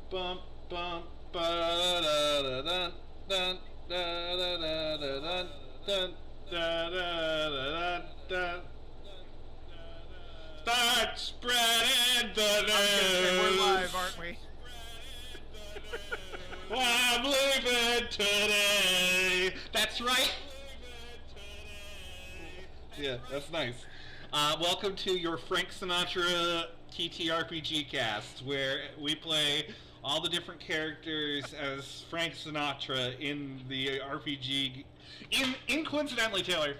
Bum bum ba da da da dun da da da da dun dun da da da da. Start spreading the news. We're live, aren't we? I'm leaving today. That's right. Yeah, that's nice. Welcome to your Frank Sinatra TTRPG cast, where we play all the different characters as Frank Sinatra in the RPG. In coincidentally, Taylor,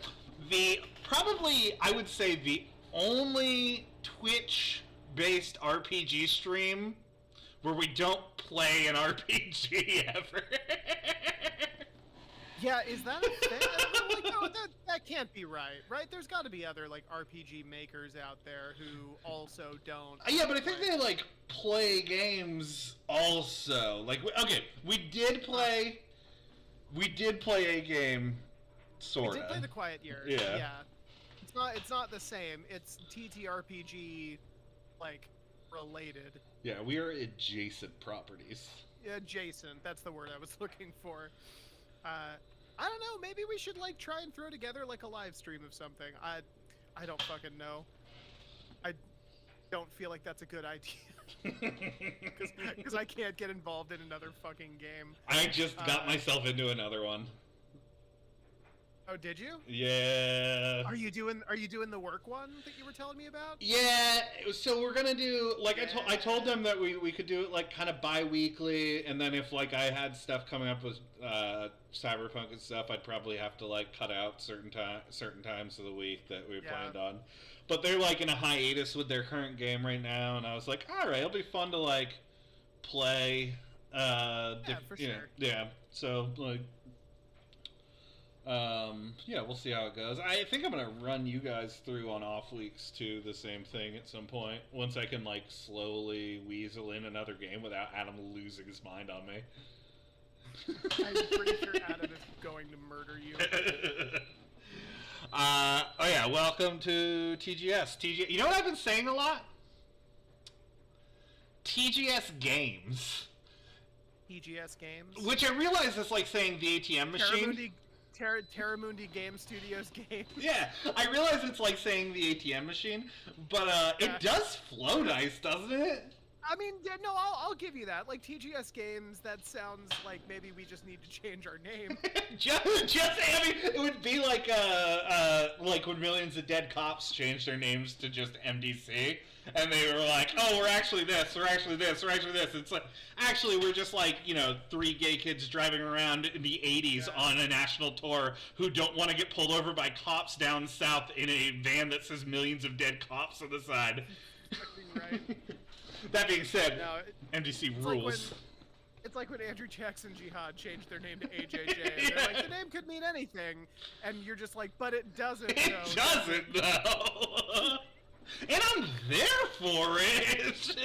I would say the only Twitch-based RPG stream where we don't play an RPG ever. Yeah, is that a thing? No, that can't be right? There's got to be other RPG makers out there who also don't. Yeah, but I think they play games also. We did play a game, sorta. We did play the Quiet Year. Yeah. It's not the same. It's TTRPG related. Yeah, we are adjacent properties. Adjacent. That's the word I was looking for. I don't know. Maybe we should try and throw together a live stream of something. I don't fucking know. I don't feel like that's a good idea because I can't get involved in another fucking game. I just got myself into another one. Oh, did you? Yeah. Are you doing the work one that you were telling me about? Yeah. So we're gonna do I told them that we could do it kind of bi-weekly, and then if I had stuff coming up with Cyberpunk and stuff, I'd probably have to cut out certain times of the week that we planned on. But they're in a hiatus with their current game right now, and I was like, all right, it'll be fun to play. For sure. Yeah. So yeah, we'll see how it goes. I think I'm gonna run you guys through on off weeks too, the same thing at some point. Once I can slowly weasel in another game without Adam losing his mind on me. I'm pretty sure Adam is going to murder you. Oh yeah, welcome to TGS. You know what I've been saying a lot? TGS games. TGS games. Which I realize is saying the ATM machine. Terramundi Game Studios game. Yeah, I realize it's saying the ATM machine, but it does flow nice, doesn't it? I mean, no, I'll give you that. TGS games, that sounds like maybe we just need to change our name. I mean, it would be when Millions of Dead Cops changed their names to just MDC, and they were like, oh, we're actually this, we're actually this, we're actually this. It's actually, we're just three gay kids driving around in the 80s on a national tour who don't want to get pulled over by cops down south in a van that says Millions of Dead Cops on the side. Right. That being said, MDC rules. It's like when Andrew Jackson Jihad changed their name to AJJ. And they're the name could mean anything, and you're just but it doesn't. It doesn't, though. And I'm there for it.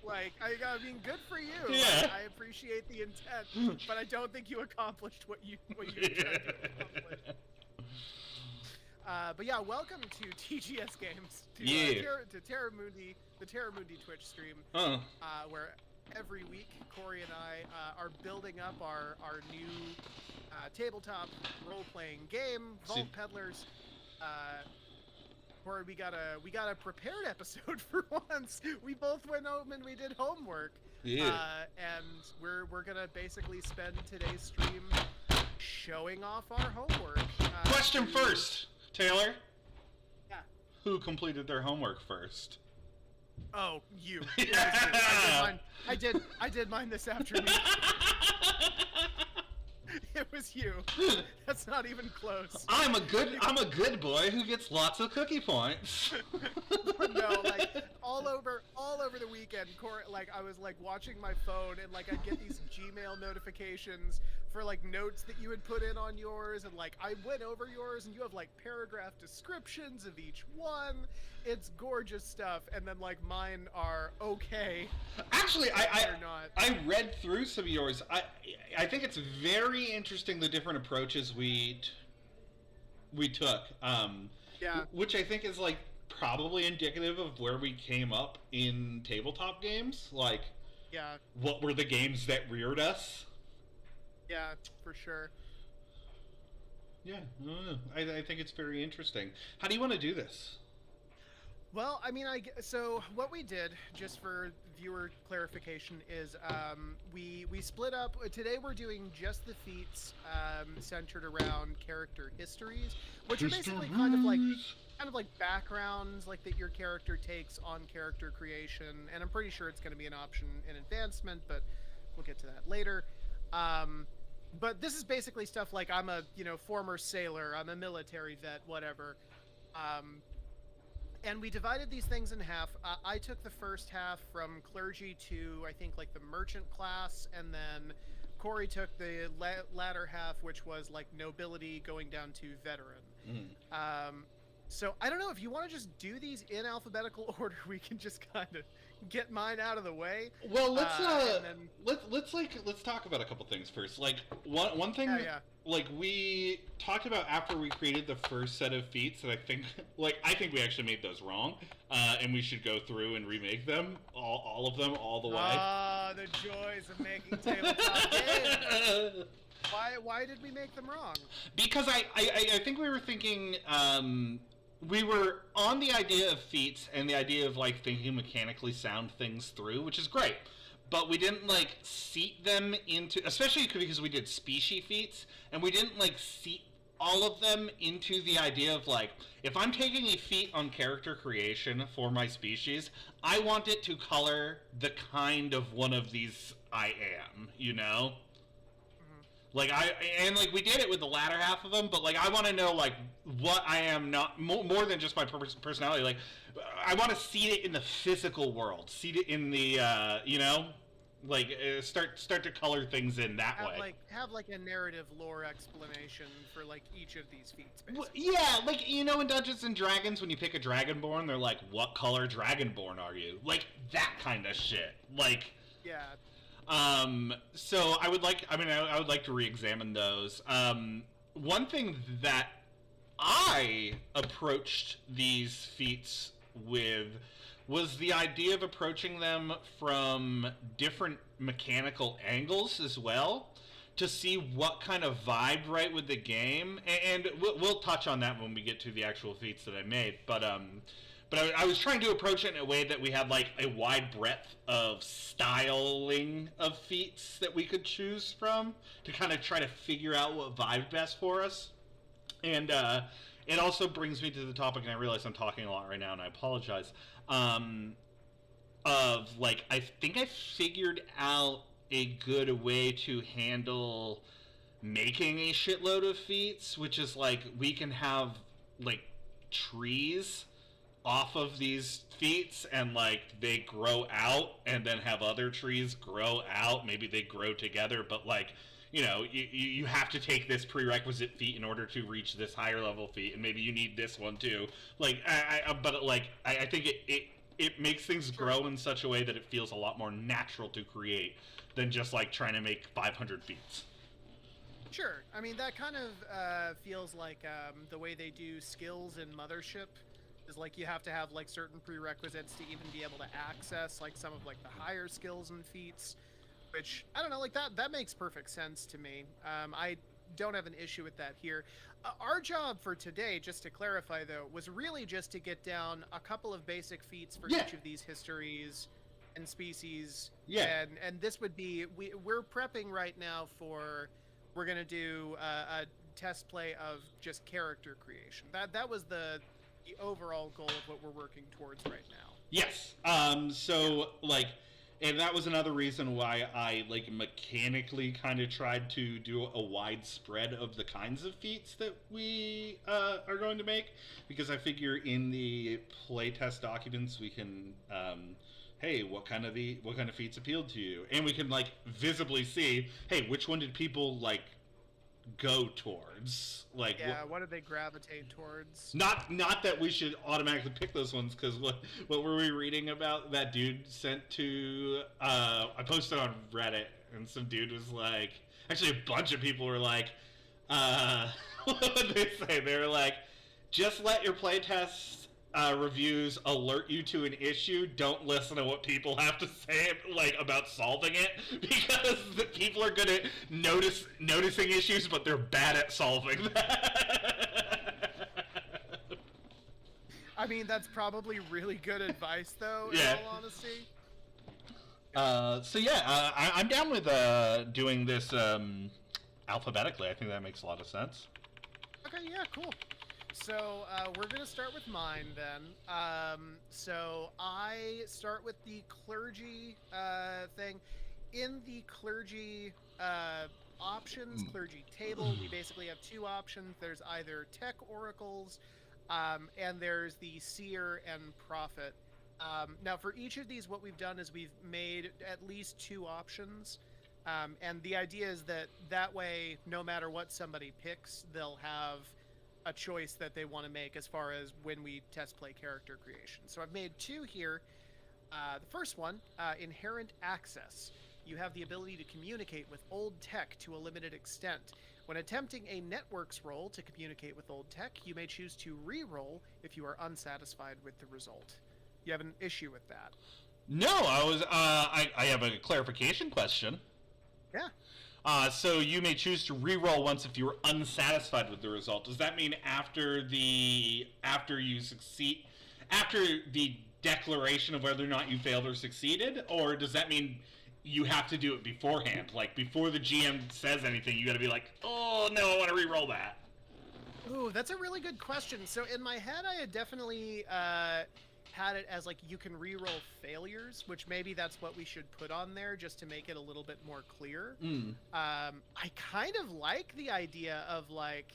I mean, good for you. Yeah. I appreciate the intent, but I don't think you accomplished what you tried to accomplish. But yeah, welcome to TGS Games, to Terramundi, the Terramundi Twitch stream, where every week Corey and I are building up our new tabletop role-playing game, Vault Peddlers. Corey, we got a prepared episode for once. We both went home and we did homework. Yeah. And we're gonna basically spend today's stream showing off our homework. Question first, Taylor. Yeah. Who completed their homework first? Oh, you. Yeah. I did mine this afternoon. It was you. That's not even close. I'm a good boy who gets lots of cookie points. No, all over the weekend, Corey, I was watching my phone and I'd get these Gmail notifications for notes that you had put in on yours, and I went over yours and you have paragraph descriptions of each one. It's gorgeous stuff, and then mine are okay. Actually, I read through some of yours. I think it's very interesting the different approaches we took. Which I think is probably indicative of where we came up in tabletop games. Yeah. what were the games that reared us. Yeah, for sure. Yeah, I don't know. I think it's very interesting. How do you want to do this? Well, I mean, so what we did, just for viewer clarification, is we split up. Today we're doing just the feats centered around character histories, which are basically kind of like backgrounds, like that your character takes on character creation. And I'm pretty sure it's going to be an option in advancement, but we'll get to that later. But this is basically stuff like I'm a former sailor, I'm a military vet, whatever. And we divided these things in half. I took the first half from clergy to, I think, like the merchant class, and then Corey took the latter half, which was like nobility going down to veteran. So I don't know if you want to just do these in alphabetical order. We can just kind of get mine out of the way. Well, let's talk about a couple things first. Like one thing, like we talked about after we created the first set of feats that I think we actually made those wrong, and we should go through and remake them, all of them, all the way. Ah, the joys of making tabletop games. Why did we make them wrong? Because I think we were thinking. We were on the idea of feats and the idea of like thinking mechanically sound things through, which is great. But we didn't like seat them into, especially because we did species feats, and we didn't like seat all of them into the idea of like, if I'm taking a feat on character creation for my species, I want it to color the kind of one of these I am, you know? Like we did it with the latter half of them, but like I want to know like what I am, not more than just my personality. Like I want to see it in the physical world, see it in the start to color things in that way. Have like a narrative lore explanation for like each of these feats. Well, yeah, like in Dungeons and Dragons, when you pick a Dragonborn, they're like, "What color Dragonborn are you?" Like that kind of shit. Like yeah. So I would like to re-examine those. One thing that I approached these feats with was the idea of approaching them from different mechanical angles as well, to see what kind of vibe right with the game, and we'll touch on that when we get to the actual feats that I made, but I was trying to approach it in a way that we had like a wide breadth of styling of feats that we could choose from to kind of try to figure out what vibed best for us. And it also brings me to the topic, and I realize I'm talking a lot right now, and I apologize, of like, I think I figured out a good way to handle making a shitload of feats, which is like, we can have like trees off of these feats, and like they grow out and then have other trees grow out. Maybe they grow together, but like, you have to take this prerequisite feat in order to reach this higher level feat, and maybe you need this one too. Like I think it makes things grow in such a way that it feels a lot more natural to create than just like trying to make 500 feats. Sure. I mean, that kind of feels like the way they do skills in Mothership. Is like you have to have like certain prerequisites to even be able to access like some of like the higher skills and feats, which I don't know, like that makes perfect sense to me. I don't have an issue with that here. Our job for today, just to clarify though, was really just to get down a couple of basic feats for each of these histories and species. Yeah. And this would be, we're prepping right now for, we're gonna do a test play of just character creation. That was the overall goal of what we're working towards right now. Yes. Like, and that was another reason why I like mechanically kind of tried to do a wide spread of the kinds of feats that we are going to make, because I figure in the playtest documents we can hey, what kind of feats appealed to you, and we can like visibly see, hey, which one did people like go towards, like what did they gravitate towards? Not that we should automatically pick those ones, because what were we reading about that dude sent to I posted on Reddit, and some dude was like, actually a bunch of people were like, what did they say? They were like, just let your playtests reviews alert you to an issue, don't listen to what people have to say about solving it, because the people are good at noticing issues, but they're bad at solving that. I mean, that's probably really good advice, though. Yeah. In all honesty. I'm down with doing this alphabetically. I think that makes a lot of sense. Okay, yeah, cool. So we're going to start with mine then. So I start with the clergy thing. In the clergy options, clergy table, we basically have two options. There's either tech oracles, and there's the seer and prophet. Now, for each of these, what we've done is we've made at least two options. And the idea is that way, no matter what somebody picks, they'll have a choice that they want to make as far as when we test play character creation. So I've made two here. The first one, inherent access. You have the ability to communicate with old tech to a limited extent. When attempting a networks roll to communicate with old tech, you may choose to re-roll if you are unsatisfied with the result. You have an issue with that? No, I have a clarification question. Yeah. So you may choose to re-roll once if you were unsatisfied with the result. Does that mean after you succeed, after the declaration of whether or not you failed or succeeded, or does that mean you have to do it beforehand? Like before the GM says anything, you got to be like, oh no, I want to re-roll that. Ooh, that's a really good question. So in my head, I had definitely had it as like you can re-roll failures, which maybe that's what we should put on there just to make it a little bit more clear. I kind of like the idea of like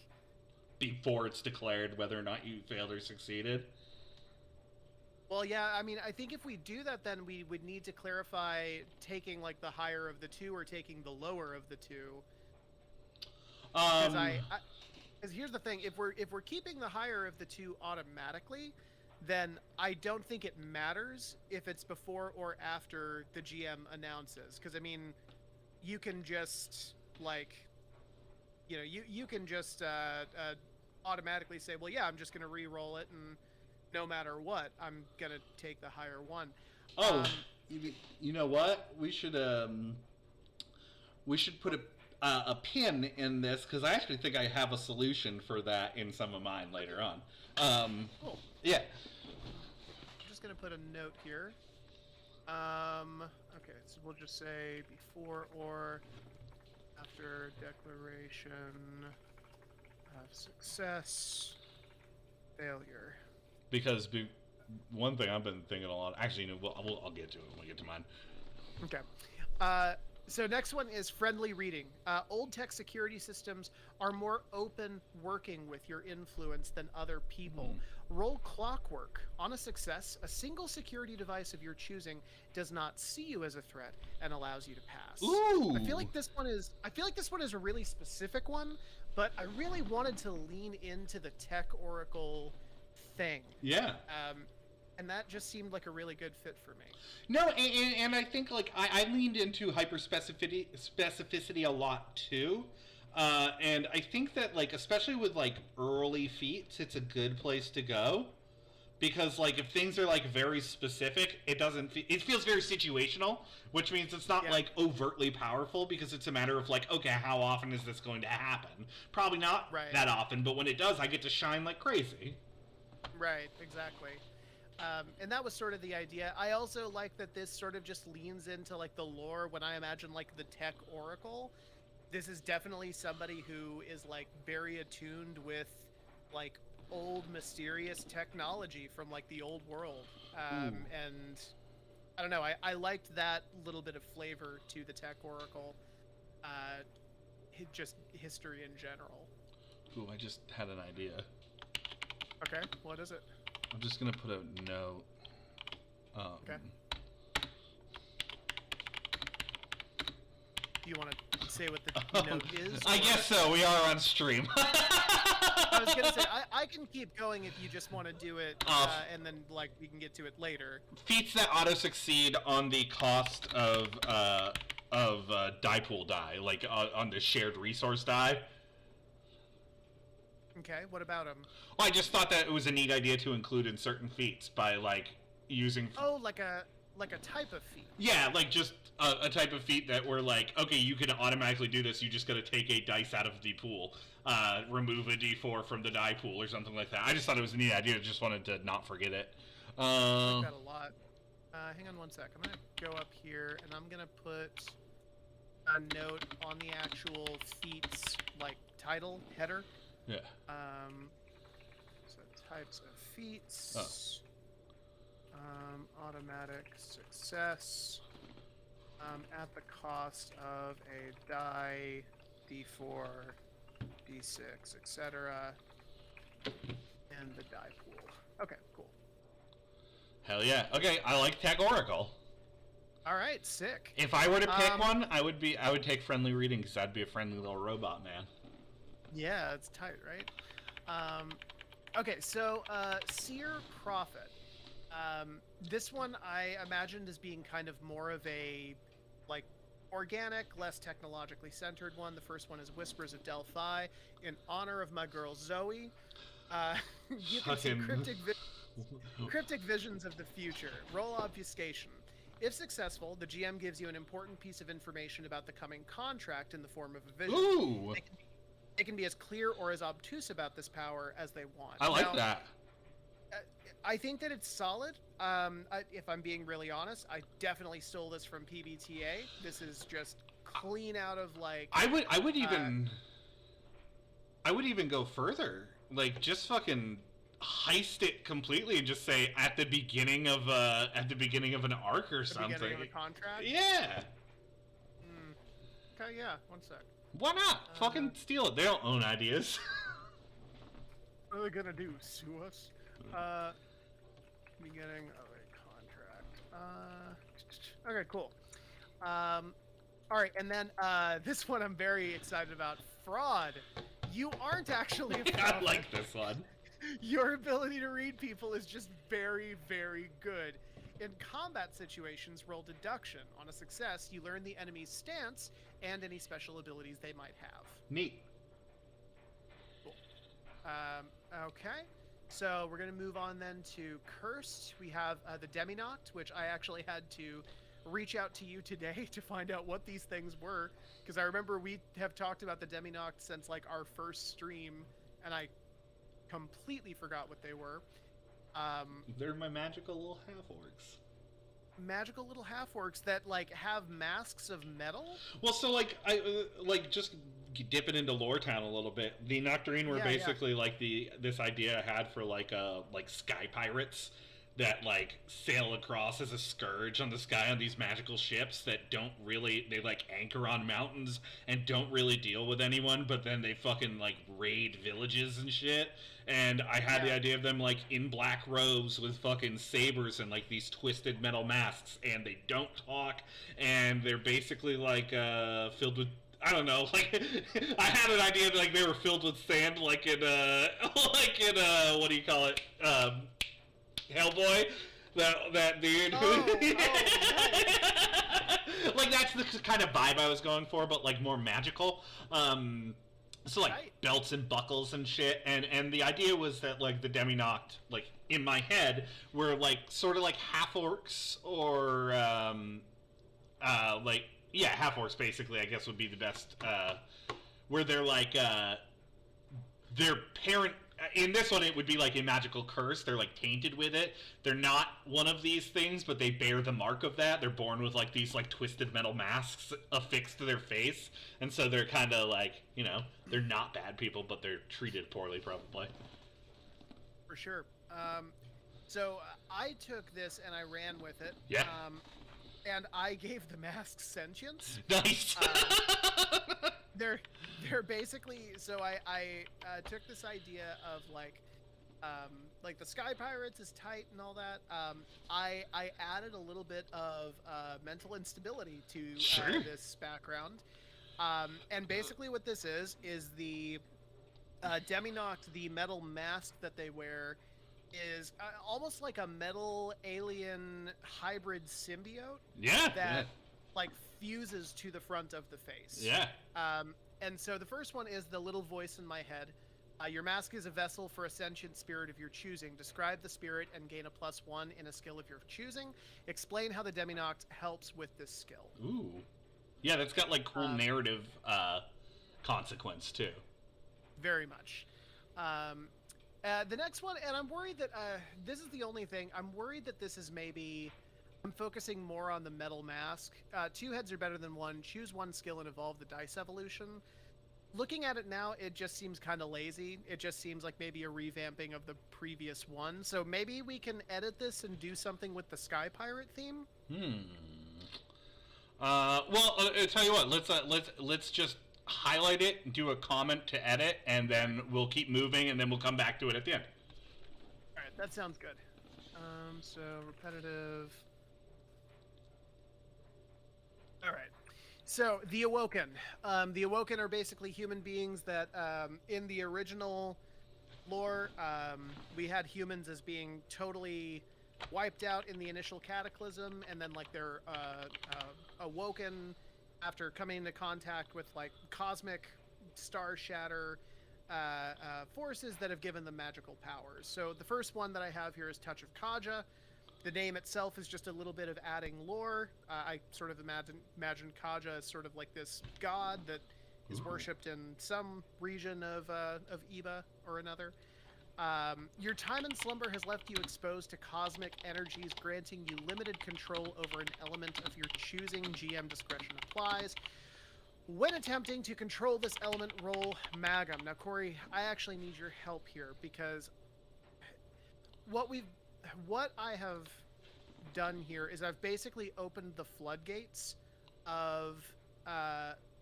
before it's declared whether or not you failed or succeeded. Well, yeah, I mean, I think if we do that, then we would need to clarify taking like the higher of the two or taking the lower of the two. Because here's the thing: if we're keeping the higher of the two automatically, then I don't think it matters if it's before or after the GM announces. Because I mean, you can just you can just automatically say, well, yeah, I'm just going to re-roll it, and no matter what, I'm going to take the higher one. Oh, you know what? We should put a pin in this, because I actually think I have a solution for that in some of mine later on. Cool. Yeah. I'm just going to put a note here. Okay, so we'll just say before or after declaration of success, failure. Because one thing I've been thinking a lot. Actually, I'll get to it when we get to mine. Okay. So next one is friendly reading. Old tech security systems are more open working with your influence than other people. Roll clockwork. On a success, a single security device of your choosing does not see you as a threat and allows you to pass. Ooh. I feel like this one is a really specific one, but I really wanted to lean into the tech oracle thing. Yeah. And that just seemed like a really good fit for me. No, and I think like I leaned into specificity a lot too, and I think that like especially with like early feats, it's a good place to go, because like if things are like very specific, it feels very situational, which means it's not like overtly powerful, because it's a matter of like, okay, how often is this going to happen? Probably not that often, but when it does, I get to shine like crazy. Right, exactly. And that was sort of the idea. I also like that this sort of just leans into like the lore. When I imagine like the tech oracle, this is definitely somebody who is like very attuned with like old mysterious technology from like the old world. And I don't know, I liked that little bit of flavor to the tech oracle, just history in general. Ooh, I just had an idea. Okay, what is it? I'm just gonna put a note. Okay. Do you want to say what the note is? I guess so. We are on stream. I was gonna say I can keep going if you just want to do it, and then like we can get to it later. Feats that auto succeed on the cost of die pool die, like on the shared resource die. Okay, what about him? Well, I just thought that it was a neat idea to include in certain feats by like using. Oh, like a type of feat. Yeah, like just a type of feat that we're like, okay, you can automatically do this. You just got to take a dice out of the pool, remove a d4 from the die pool, or something like that. I just thought it was a neat idea. Just wanted to not forget it. I like that a lot. Hang on one sec. I'm gonna go up here and I'm gonna put a note on the actual feats like title header. Yeah. So types of feats. Oh. Automatic success. At the cost of a die, d4, d6, etc. And the die pool. Okay, cool. Hell yeah. Okay, I like Tech Oracle. All right, sick. If I were to pick one, I would take Friendly Reading because I'd be a friendly little robot man. Yeah, it's tight, right? Okay, so Seer Prophet. This one I imagined as being kind of more of a like organic, less technologically centered one. The first one is Whispers of Delphi in honor of my girl Zoe. You can see cryptic visions of the future. Roll obfuscation. If successful, the GM gives you an important piece of information about the coming contract in the form of a vision. Ooh! They can be as clear or as obtuse about this power as they want. I like that. I think that it's solid. If I'm being really honest, I definitely stole this from PBTA. This is just clean out of like. I would even go further. Like, just fucking heist it completely and just say at the beginning of an arc or something. Beginning of a contract. Yeah. Okay, yeah. One sec. Why not? Fucking steal it. They don't own ideas. What are they gonna do? Sue us? Beginning of a contract. Okay, cool. All right, and then this one I'm very excited about. Fraud. You aren't actually a fraud. I like this one. Your ability to read people is just very, very good. In combat situations, roll deduction. On a success, you learn the enemy's stance and any special abilities they might have. Neat. Cool. Okay. So we're going to move on then to Cursed. We have the Demi-Noct, which I actually had to reach out to you today to find out what these things were, because I remember we have talked about the Demi-Noct since like our first stream, and I completely forgot what they were. They're my magical little half-orcs. Magical little half-orcs that like have masks of metal? Well, so like I just dipping into Lore Town a little bit. The Nocturne were basically like this idea I had for like sky pirates that like sail across as a scourge on the sky on these magical ships that they like anchor on mountains and don't really deal with anyone, but then they fucking like raid villages and shit. And I had the idea of them like in black robes with fucking sabers and like these twisted metal masks, and they don't talk, and they're basically like filled with, I don't know, like I had an idea that like they were filled with sand, like in what do you call it, Hellboy, that dude. Like that's the kind of vibe I was going for, but like more magical. So like belts and buckles and shit, and the idea was that like the Demi-Noct, like in my head, were like sort of like half orcs or half orcs basically, I guess would be the best. Where they're like their parent. In this one, it would be like a magical curse. They're like tainted with it. They're not one of these things, but they bear the mark of that. They're born with like these like twisted metal masks affixed to their face, and so they're kind of like, you know, they're not bad people, but they're treated poorly probably. For sure. So I took this and I ran with it. Yeah. And I gave the masks sentience. Nice. They're basically, so I took this idea of like the Sky Pirates is tight and all that. I added a little bit of mental instability to this background, and basically what this is the Demi-Noct, the metal mask that they wear, is almost like a metal alien hybrid symbiote. Yeah. That like fuses to the front of the face. Yeah. And so the first one is the little voice in my head. Your mask is a vessel for a sentient spirit of your choosing. Describe the spirit and gain a +1 in a skill of your choosing. Explain how the Deminoct helps with this skill. Ooh. Yeah, that's got, like, cool narrative consequence, too. Very much. The next one, and I'm worried that this is the only thing. I'm worried that this is maybe... I'm focusing more on the metal mask. 2 heads are better than 1. Choose 1 skill and evolve the dice evolution. Looking at it now, it just seems kind of lazy. It just seems like maybe a revamping of the previous one. So maybe we can edit this and do something with the Sky Pirate theme. Well, I'll tell you what. Let's just highlight it, do a comment to edit, and then we'll keep moving, and then we'll come back to it at the end. All right, that sounds good. So repetitive. All right. So, the Awoken. The Awoken are basically human beings that, in the original lore, we had humans as being totally wiped out in the initial cataclysm, and then, like, they're awoken after coming into contact with, like, cosmic star shatter forces that have given them magical powers. So, the first one that I have here is Touch of Kaja. The name itself is just a little bit of adding lore. I sort of imagine Kaja as sort of like this god that is worshipped in some region of Eba or another. Your time in slumber has left you exposed to cosmic energies, granting you limited control over an element of your choosing. GM discretion applies. When attempting to control this element, roll Magam. Now, Corey, I actually need your help here, because what I have done here is I've basically opened the floodgates of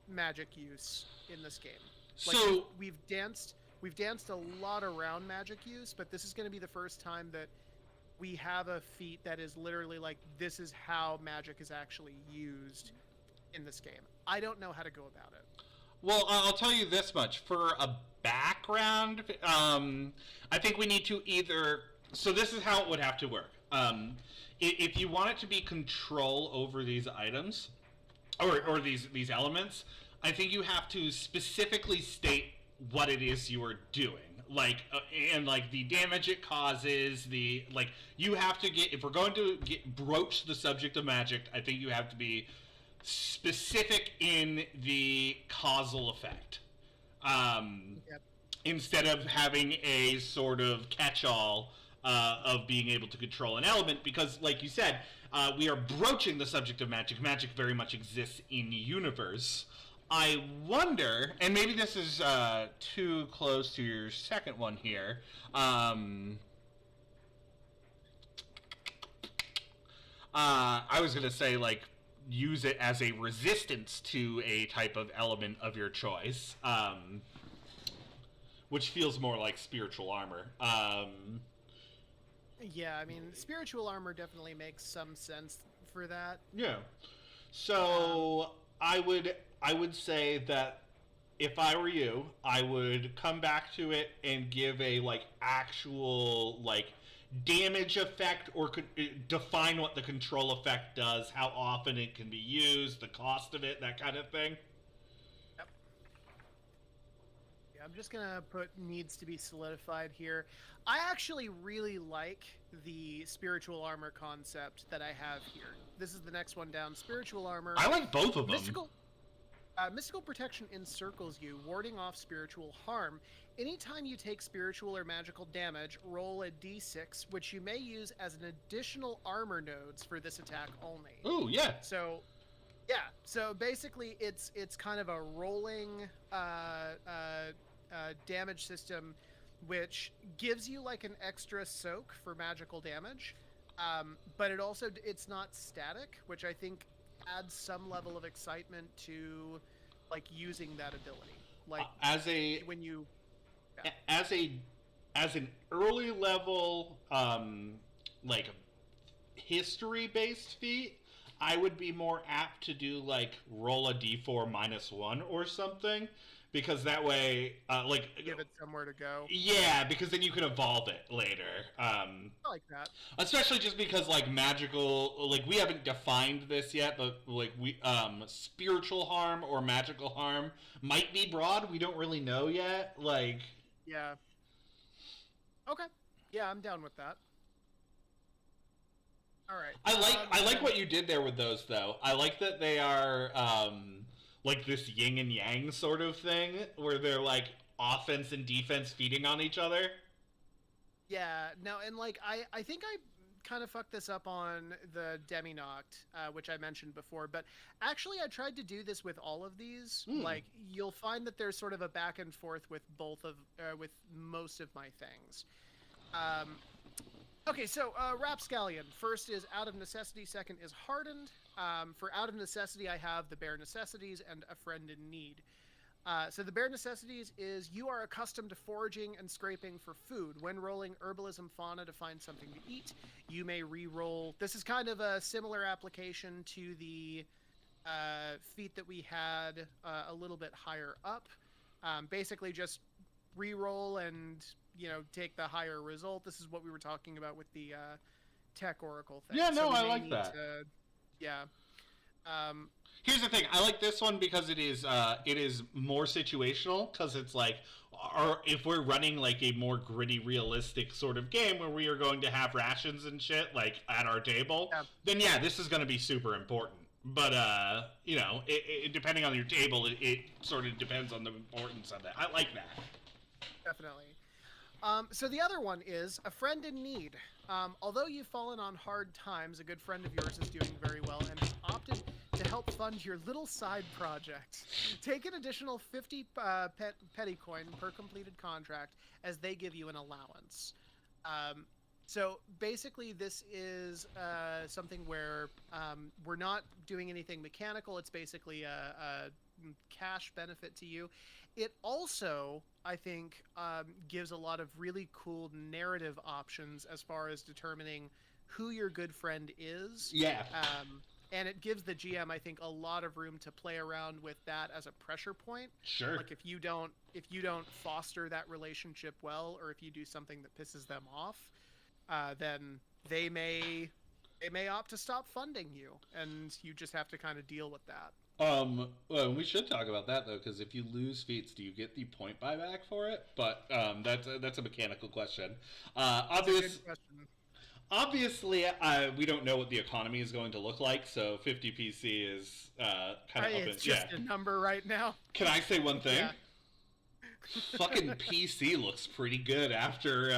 magic use in this game. Like, So we've danced a lot around magic use, but this is going to be the first time that we have a feat that is literally like, this is how magic is actually used in this game. I don't know how to go about it. Well, I'll tell you this much. For a background, I think we need to either... So this is how it would have to work. If you want it to be control over these items, or these elements, I think you have to specifically state what it is you are doing. Like, and like the damage it causes, you have to get, if we're going to broach the subject of magic, I think you have to be specific in the causal effect. Yep. Instead of having a sort of catch-all of being able to control an element, because, like you said, we are broaching the subject of magic. Magic very much exists in the universe. I wonder, and maybe this is too close to your second one here. I was going to say, like, use it as a resistance to a type of element of your choice, which feels more like spiritual armor. Yeah, I mean, spiritual armor definitely makes some sense for that. Yeah. So I would say that if I were you, I would come back to it and give a actual damage effect, or define what the control effect does, how often it can be used, the cost of it, that kind of thing. Yep. Yeah, I'm just gonna put needs to be solidified here. I actually really like the spiritual armor concept that I have here. This is the next one down. Spiritual armor. I like both of them. Mystical protection encircles you, warding off spiritual harm. Anytime you take spiritual or magical damage, roll a d6, which you may use as an additional armor nodes for this attack only. Ooh, yeah. So, yeah. So basically, it's kind of a rolling damage system, which gives you like an extra soak for magical damage, but it's not static, which I think adds some level of excitement to using that ability. As an early level history based feat, I would be more apt to do roll a d4 -1 or something, because that way give it somewhere to go. Yeah, because then you can evolve it later. I like that. Especially just because magical, we haven't defined this yet, but spiritual harm or magical harm might be broad. We don't really know yet. Yeah. Okay. Yeah, I'm down with that. All right. I like what you did there with those, though. I like that they are like this yin and yang sort of thing, where they're like offense and defense feeding on each other. Yeah. No, and like I think I kind of fucked this up on the Demi-Noct, which I mentioned before. But actually, I tried to do this with all of these. Like, you'll find that there's sort of a back and forth with with most of my things. Okay, so Rapscallion. First is Out of Necessity. Second is Hardened. For Out of Necessity, I have the Bare Necessities and A Friend in Need. So the Bare Necessities is you are accustomed to foraging and scraping for food. When rolling Herbalism Fauna to find something to eat, you may re-roll. This is kind of a similar application to the feat that we had a little bit higher up. Basically just re-roll and, take the higher result. This is what we were talking about with the Tech Oracle thing. Yeah, no, I like that. Yeah. Here's the thing. I like this one because it is more situational, because it's like, if we're running like a more gritty, realistic sort of game where we are going to have rations and shit like at our table, then yeah, this is going to be super important. But depending on your table, it sort of depends on the importance of that. I like that. Definitely. So the other one is A Friend in Need. Although you've fallen on hard times, a good friend of yours is doing very well and has opted to help fund your little side project. Take an additional 50 petty coin per completed contract as they give you an allowance. So basically this is something where we're not doing anything mechanical. It's basically a cash benefit to you. It also, I think, gives a lot of really cool narrative options as far as determining who your good friend is. Yeah. And it gives the GM, I think, a lot of room to play around with that as a pressure point. Sure. Like if you don't foster that relationship well, or if you do something that pisses them off, then they may opt to stop funding you, and you just have to kind of deal with that. Well, we should talk about that though, because if you lose feats, do you get the point buyback for it? But that's a mechanical question. Obviously, we don't know what the economy is going to look like, so 50 PC is kind of up It's just a number right now. Can I say one thing? Yeah. Fucking PC looks pretty good after.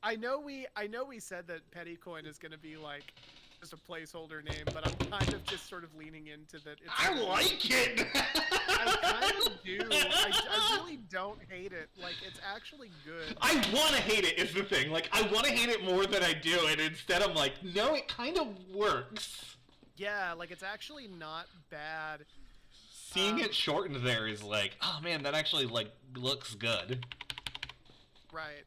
I know we said that Pettycoin is going to be like just a placeholder name, but I'm kind of just sort of leaning into that. I like it. I kind of do. I really don't hate it. Like, it's actually good. I want to hate it is the thing. Like, I want to hate it more than I do, and instead I'm like, no, it kind of works. Yeah, like, it's actually not bad. Seeing it shortened there is like, oh man, that actually like looks good. Right.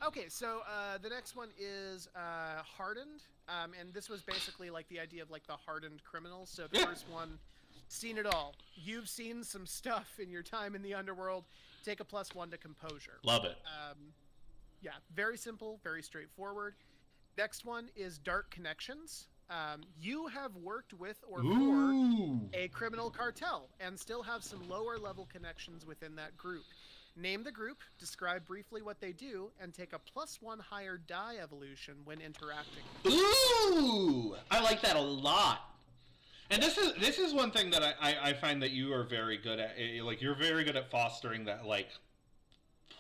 Okay, so the next one is Hardened, and this was basically like the idea of like the hardened criminals. So the first one, seen it all. You've seen some stuff in your time in the underworld. Take a +1 to composure. Love it. Yeah, very simple, very straightforward. Next one is Dark Connections. You have worked with or for a criminal cartel and still have some lower level connections within that group. Name the group, describe briefly what they do, and take a +1 higher die evolution when interacting. Ooh! I like that a lot. And this is one thing that I find that you are very good at. Like, you're very good at fostering that, like,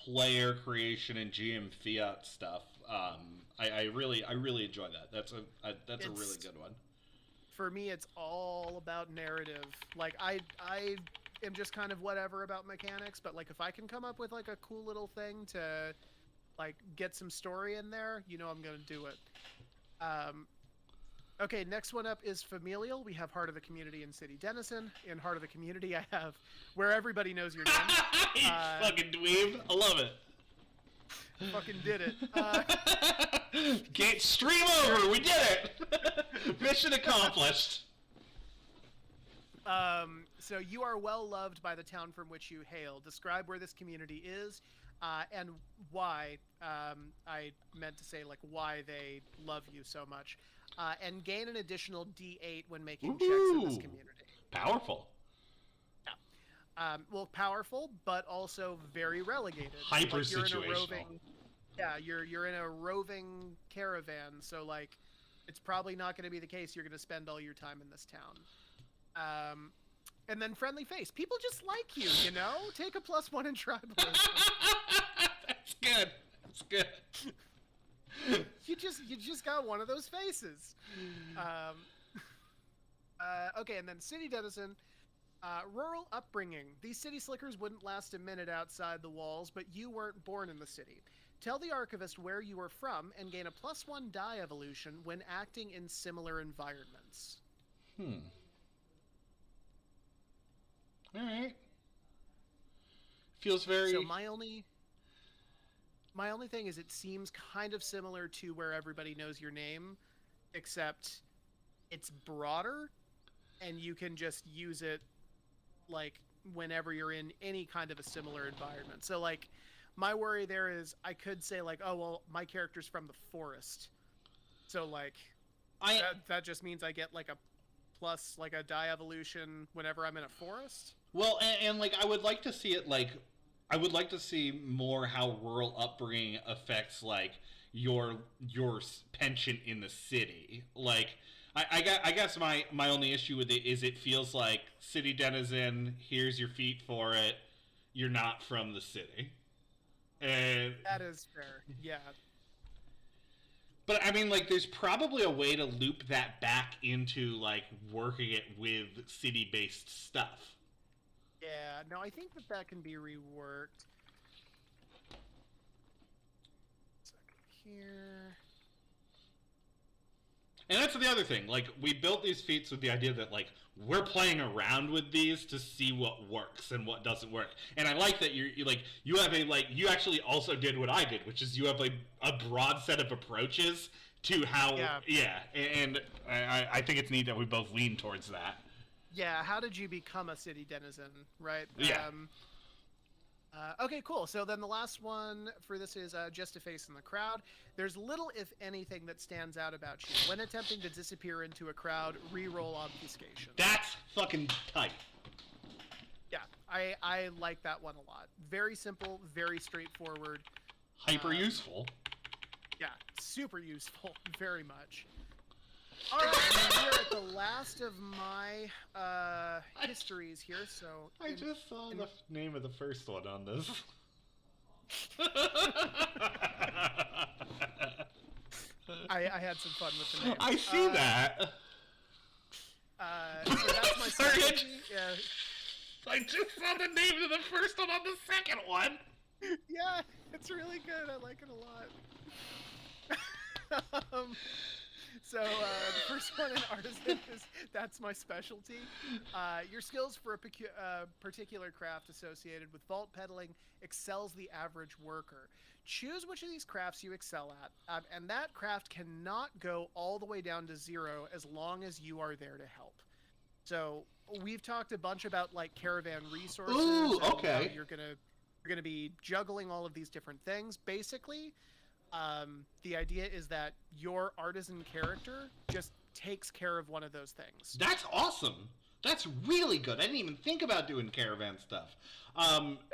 player creation and GM fiat stuff. I really enjoy that. That's a really good one. For me, it's all about narrative. Like, I am just kind of whatever about mechanics, but like if I can come up with like a cool little thing to like get some story in there, I'm gonna do it. Okay, next one up is Familial. We have Heart of the Community and City Denizen. In Heart of the Community, I have Where Everybody Knows Your Name. Fucking dweeb. I love it. Fucking did it. Get stream over. We did it. Mission accomplished. So you are well loved by the town from which you hail. Describe where this community is, and why. I meant to say like why they love you so much, and gain an additional D8 when making checks in this community. Powerful. Yeah. Well, powerful, but also very relegated. Hyper Like, you're in a situational. roving, yeah, you're in a roving caravan, so like, it's probably not going to be the case. You're going to spend all your time in this town. And then friendly face. People just like you, you know. Take a +1 in tribalism. That's good. That's good. You just got one of those faces. Okay, and then city denizen. Rural upbringing. These city slickers wouldn't last a minute outside the walls, but you weren't born in the city. Tell the archivist where you are from and gain a +1 die evolution when acting in similar environments. Alright. Feels very... So my only thing is, it seems kind of similar to Where Everybody Knows Your Name, except it's broader, and you can just use it like whenever you're in any kind of a similar environment. So like, my worry there is I could say like, oh well, my character's from the forest, so like that just means I get like a plus like a die evolution whenever I'm in a forest. Well, and like, I would like to see it like, I would like to see more how rural upbringing affects like your penchant in the city. Like, I guess my only issue with it is it feels like city denizen, here's your feat for it, you're not from the city. And that is fair, yeah. But I mean, like, there's probably a way to loop that back into like working it with city-based stuff. Yeah, no, I think that can be reworked. Second here. And that's the other thing. Like, we built these feats with the idea that, like, we're playing around with these to see what works and what doesn't work. And I like that you have a, like, you actually also did what I did, which is you have, like, a broad set of approaches to how, and I think it's neat that we both lean towards that. Yeah, how did you become a city denizen, right? Yeah. Okay, cool. So then the last one for this is just a face in the crowd. There's little, if anything, that stands out about you. When attempting to disappear into a crowd, re-roll obfuscation. That's fucking tight. Yeah, I like that one a lot. Very simple, very straightforward. Hyper useful. Yeah, super useful, very much. All right, and we're at the last of my histories here. So I just saw the name of the first one on this. I had some fun with the name. I see that. So that's my second. Yeah. I just saw the name of the first one on the second one. Yeah, it's really good. I like it a lot. So the first one in artisan is that's my specialty. Your skills for a particular craft associated with vault peddling excels the average worker. Choose which of these crafts you excel at, and that craft cannot go all the way down to 0 as long as you are there to help. So we've talked a bunch about like caravan resources. Ooh, okay. You're gonna be juggling all of these different things. Basically, the idea is that your artisan character just takes care of one of those things. That's awesome. That's really good. I didn't even think about doing caravan stuff.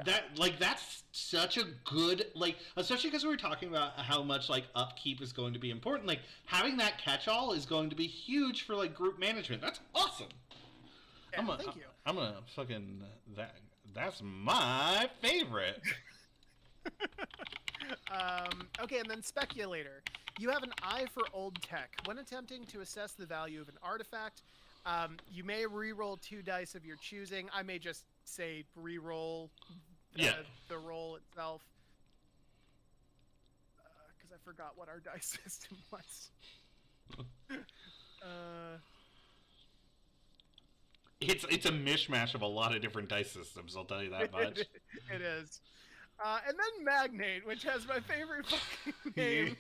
That's such a good, like, especially because we were talking about how much like upkeep is going to be important. Like, having that catch-all is going to be huge for like group management. That's awesome. Yeah, thank you. I'm gonna fucking that's my favorite. Okay, and then speculator. You have an eye for old tech. When attempting to assess the value of an artifact, you may re-roll 2 dice of your choosing. I may just say re-roll the roll itself. Because I forgot what our dice system was. It's a mishmash of a lot of different dice systems, I'll tell you that much. It is. And then Magnate, which has my favorite fucking name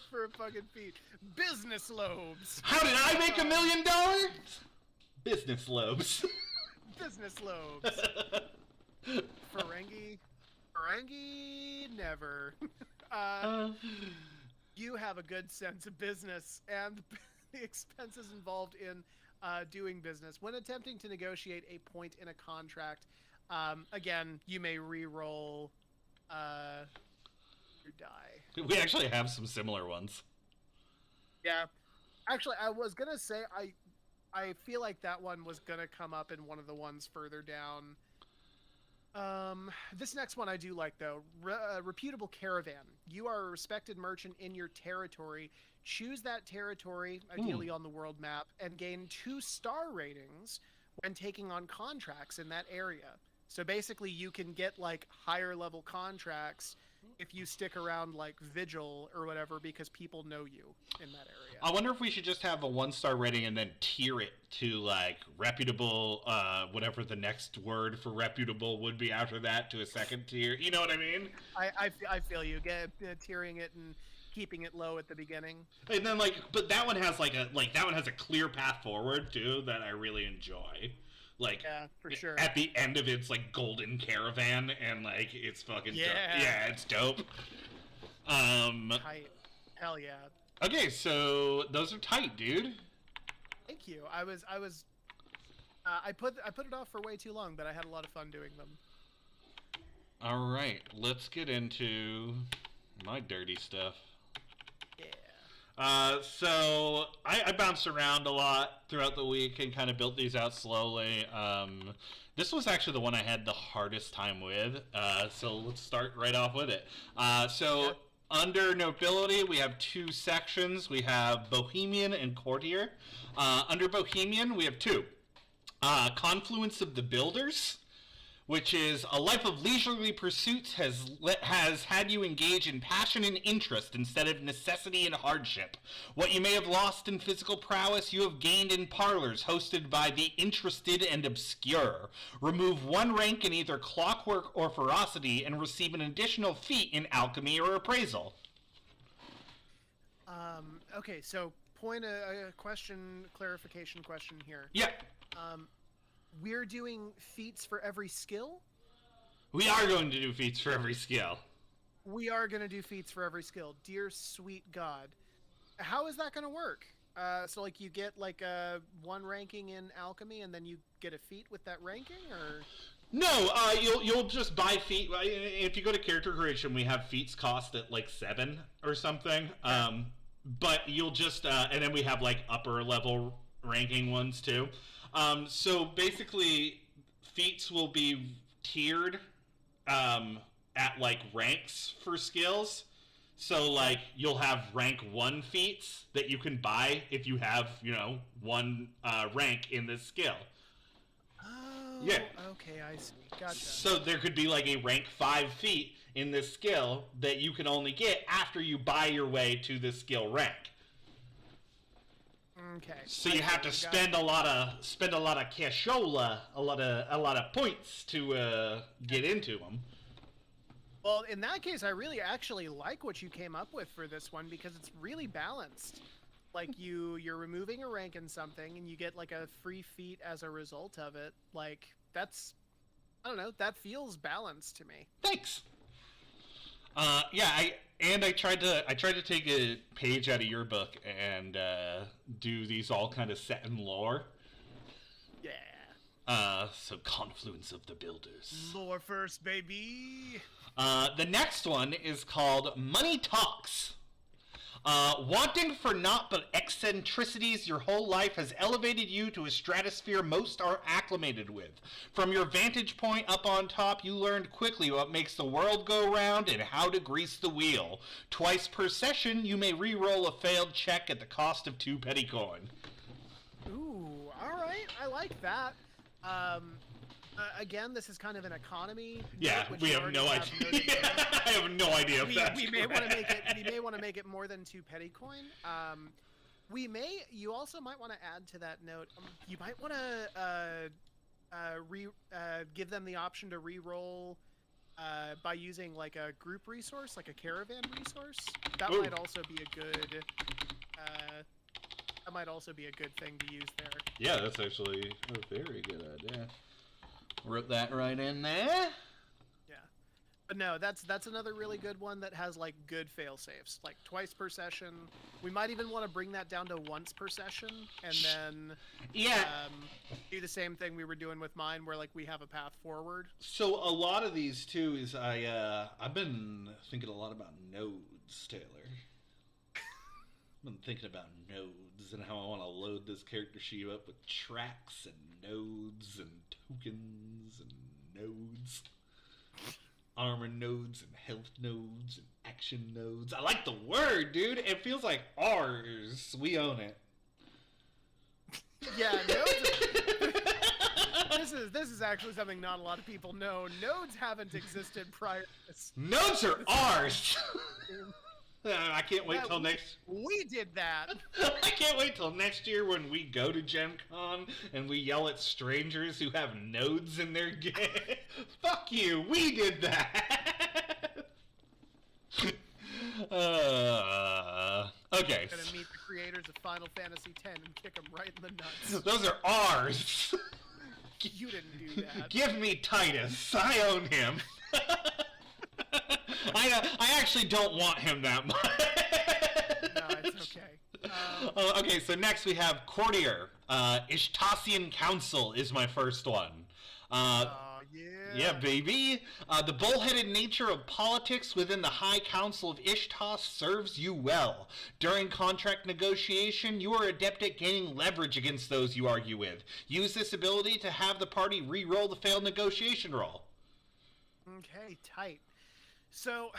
for a fucking feat. Business lobes. How did I make $1 million? Business lobes. Business lobes. Ferengi, never. You have a good sense of business and the expenses involved in doing business. When attempting to negotiate a point in a contract, again, you may re-roll your die. We actually have some similar ones. Yeah. Actually, I was going to say, I feel like that one was going to come up in one of the ones further down. This next one I do like, though. Reputable caravan. You are a respected merchant in your territory. Choose that territory, ideally on the world map, and gain 2-star ratings when taking on contracts in that area. So basically, you can get, like, higher level contracts if you stick around, like, Vigil or whatever, because people know you in that area. I wonder if we should just have a 1-star rating and then tier it to, like, reputable, whatever the next word for reputable would be after that, to a second tier. You know what I mean? I feel you. Tiering it and keeping it low at the beginning. And then, like, but that one has, that one has a clear path forward, too, that I really enjoy. Like, yeah, for sure. At the end of it's like golden caravan, and like it's fucking dope. Yeah, it's dope. Tight. Hell yeah. Okay, so those are tight, dude. Thank you. I put it off for way too long, but I had a lot of fun doing them. All right, let's get into my dirty stuff. So I bounced around a lot throughout the week and kind of built these out slowly. This was actually the one I had the hardest time with. So let's start right off with it. Under nobility, we have 2 sections. We have Bohemian and Courtier. Under Bohemian, we have 2. Confluence of the Builders, which is a life of leisurely pursuits has had you engage in passion and interest instead of necessity and hardship. What you may have lost in physical prowess, you have gained in parlors hosted by the interested and obscure. Remove 1 rank in either clockwork or ferocity and receive an additional feat in alchemy or appraisal. Okay, so clarification question here. Yeah. We're doing feats for every skill? We are going to do feats for every skill. We are going to do feats for every skill. Dear sweet God. How is that going to work? So, like, you get, like, 1 ranking in alchemy, and then you get a feat with that ranking, or...? No, you'll just buy feat. If you go to character creation, we have feats cost at, like, 7 or something. But you'll just... and then we have, like, upper level ranking ones, too. So basically, feats will be tiered at, like, ranks for skills. So, like, you'll have rank 1 feats that you can buy if you have, 1 rank in this skill. Oh, yeah. Okay, I see. Gotcha. So there could be, like, a rank 5 feat in this skill that you can only get after you buy your way to this skill rank. Okay. So you have to spend a lot of cashola, a lot of points to get into them. Well, in that case, I really actually like what you came up with for this one because it's really balanced. Like you're removing a rank in something and you get like a free feat as a result of it. Like that's, I don't know, that feels balanced to me. Thanks. I tried to take a page out of your book and do these all kind of set in lore. Yeah. So Confluence of the Builders. Lore first, baby. The next one is called Money Talks. Wanting for naught but eccentricities your whole life has elevated you to a stratosphere most are acclimated with. From your vantage point up on top, you learned quickly what makes the world go round and how to grease the wheel. Twice per session, you may re-roll a failed check at the cost of 2 petty coin. Ooh, all right, I like that. Again, this is kind of an economy. Yeah, we have no idea. I have no idea if that's we may want to make it more than 2 petty coin. You also might want to add to that note. You might want to give them the option to re-roll by using like a group resource, like a caravan resource. That Ooh. might also be a good. That might also be a good thing to use there. Yeah, that's actually a very good idea. Wrote that right in there. Yeah. But no, that's another really good one that has like good fail safes, like twice per session. We might even want to bring that down to once per session, and then do the same thing we were doing with mine, where like we have a path forward. So a lot of these too is I've been thinking a lot about nodes, Taylor. I've been thinking about nodes and how I want to load this character sheet up with tracks and nodes and tokens and nodes. Armor nodes and health nodes and action nodes. I like the word, dude. It feels like ours. We own it. Yeah, nodes. This is actually something not a lot of people know. Nodes haven't existed prior to this. Nodes are ours. I can't wait till next. We did that. I can't wait till next year when we go to Gen Con and we yell at strangers who have nodes in their game. Fuck you, we did that. Okay. Gonna meet the creators of Final Fantasy X and kick them right in the nuts. Those are ours. You didn't do that. Give me Titus. I own him. I actually don't want him that much. No, it's okay. Okay, so next we have Courtier. Ishtasian Council is my first one. Yeah, baby. The bullheaded nature of politics within the High Council of Ishtas serves you well. During contract negotiation, you are adept at gaining leverage against those you argue with. Use this ability to have the party re-roll the failed negotiation roll. Okay, tight. So,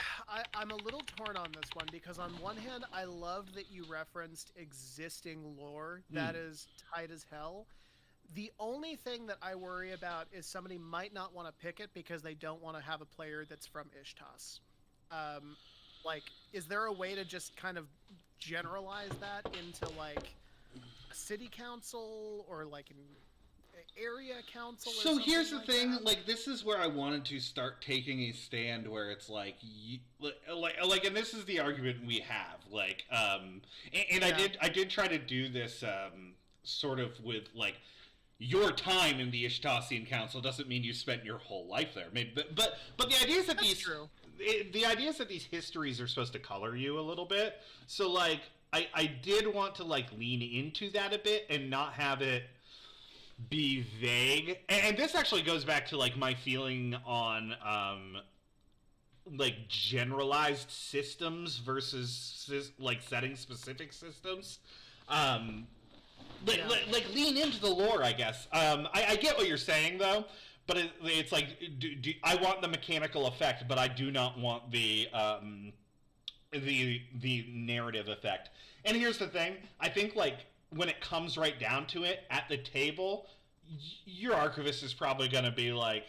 I'm a little torn on this one, because on one hand, I love that you referenced existing lore. That is tight as hell. The only thing that I worry about is somebody might not want to pick it because they don't want to have a player that's from Ishtas. Like, is there a way to just kind of generalize that into, like, a city council or, like, an area council? So here's the thing, like, this is where I wanted to start taking a stand where it's like, and this is the argument we have, like, and I did try to do this, sort of with, like, your time in the Ishtasian Council doesn't mean you spent your whole life there. Maybe, but the idea is that the idea is that these histories are supposed to color you a little bit. So, like, I did want to, like, lean into that a bit and not have it be vague. And this actually goes back to, like, my feeling on, like, generalized systems versus, like, setting specific systems. Like, lean into the lore, I guess. I get what you're saying, though, but it's like, I want the mechanical effect, but I do not want the narrative effect. And here's the thing, I think, like, when it comes right down to it, at the table, your archivist is probably going to be like,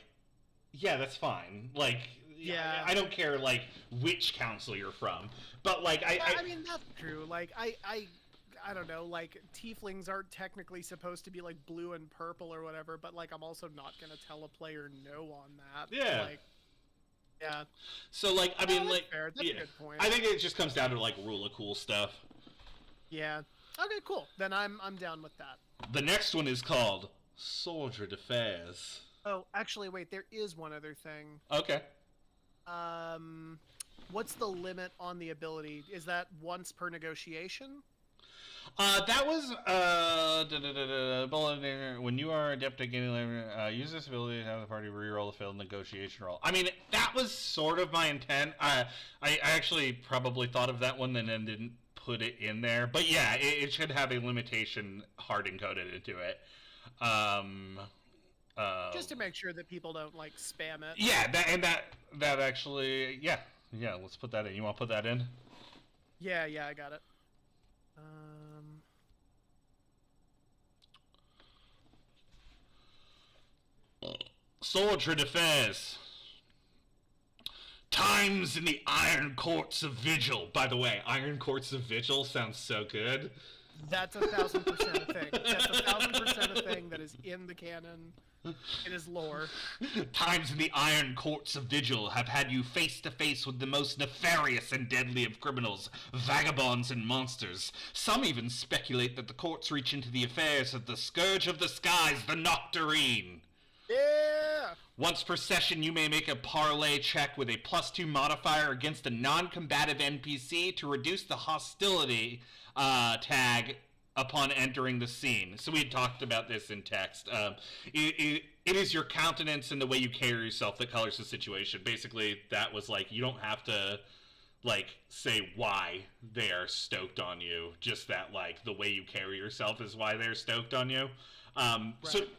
yeah, that's fine. Like, yeah, I don't care, like, which council you're from. But, like, I mean, that's true. Like, I don't know, like, tieflings aren't technically supposed to be, like, blue and purple or whatever, but, like, I'm also not going to tell a player no on that. Yeah. Like, yeah. So, like, I mean, like, fair. That's a good point. I think it just comes down to, like, rule of cool stuff. Yeah. Okay, cool. Then I'm down with that. The next one is called Soldier d'Affaires. Oh, actually, wait, there is one other thing. Okay. What's the limit on the ability? Is that once per negotiation? That was, when you are adept at gaining leverage, use this ability to have the party reroll a failed negotiation roll. I mean, that was sort of my intent. I actually probably thought of that one and then didn't put it in there. But yeah, it should have a limitation hard encoded into it. Just to make sure that people don't, like, spam it. Yeah, that actually, yeah, let's put that in. You want to put that in? Yeah, I got it. Soldier d'Affaires. Times in the Iron Courts of Vigil. By the way, Iron Courts of Vigil sounds so good. That's 1,000% a thing. That's 1,000% a thing that is in the canon. It is lore. Times in the Iron Courts of Vigil have had you face to face with the most nefarious and deadly of criminals, vagabonds and monsters. Some even speculate that the courts reach into the affairs of the Scourge of the Skies, the Nocturne. Yeah! Once per session, you may make a parlay check with a +2 modifier against a non-combative NPC to reduce the hostility tag upon entering the scene. So we had talked about this in text. It is your countenance and the way you carry yourself that colors the situation. Basically, that was like, you don't have to like say why they are stoked on you. Just that like the way you carry yourself is why they're stoked on you. Right.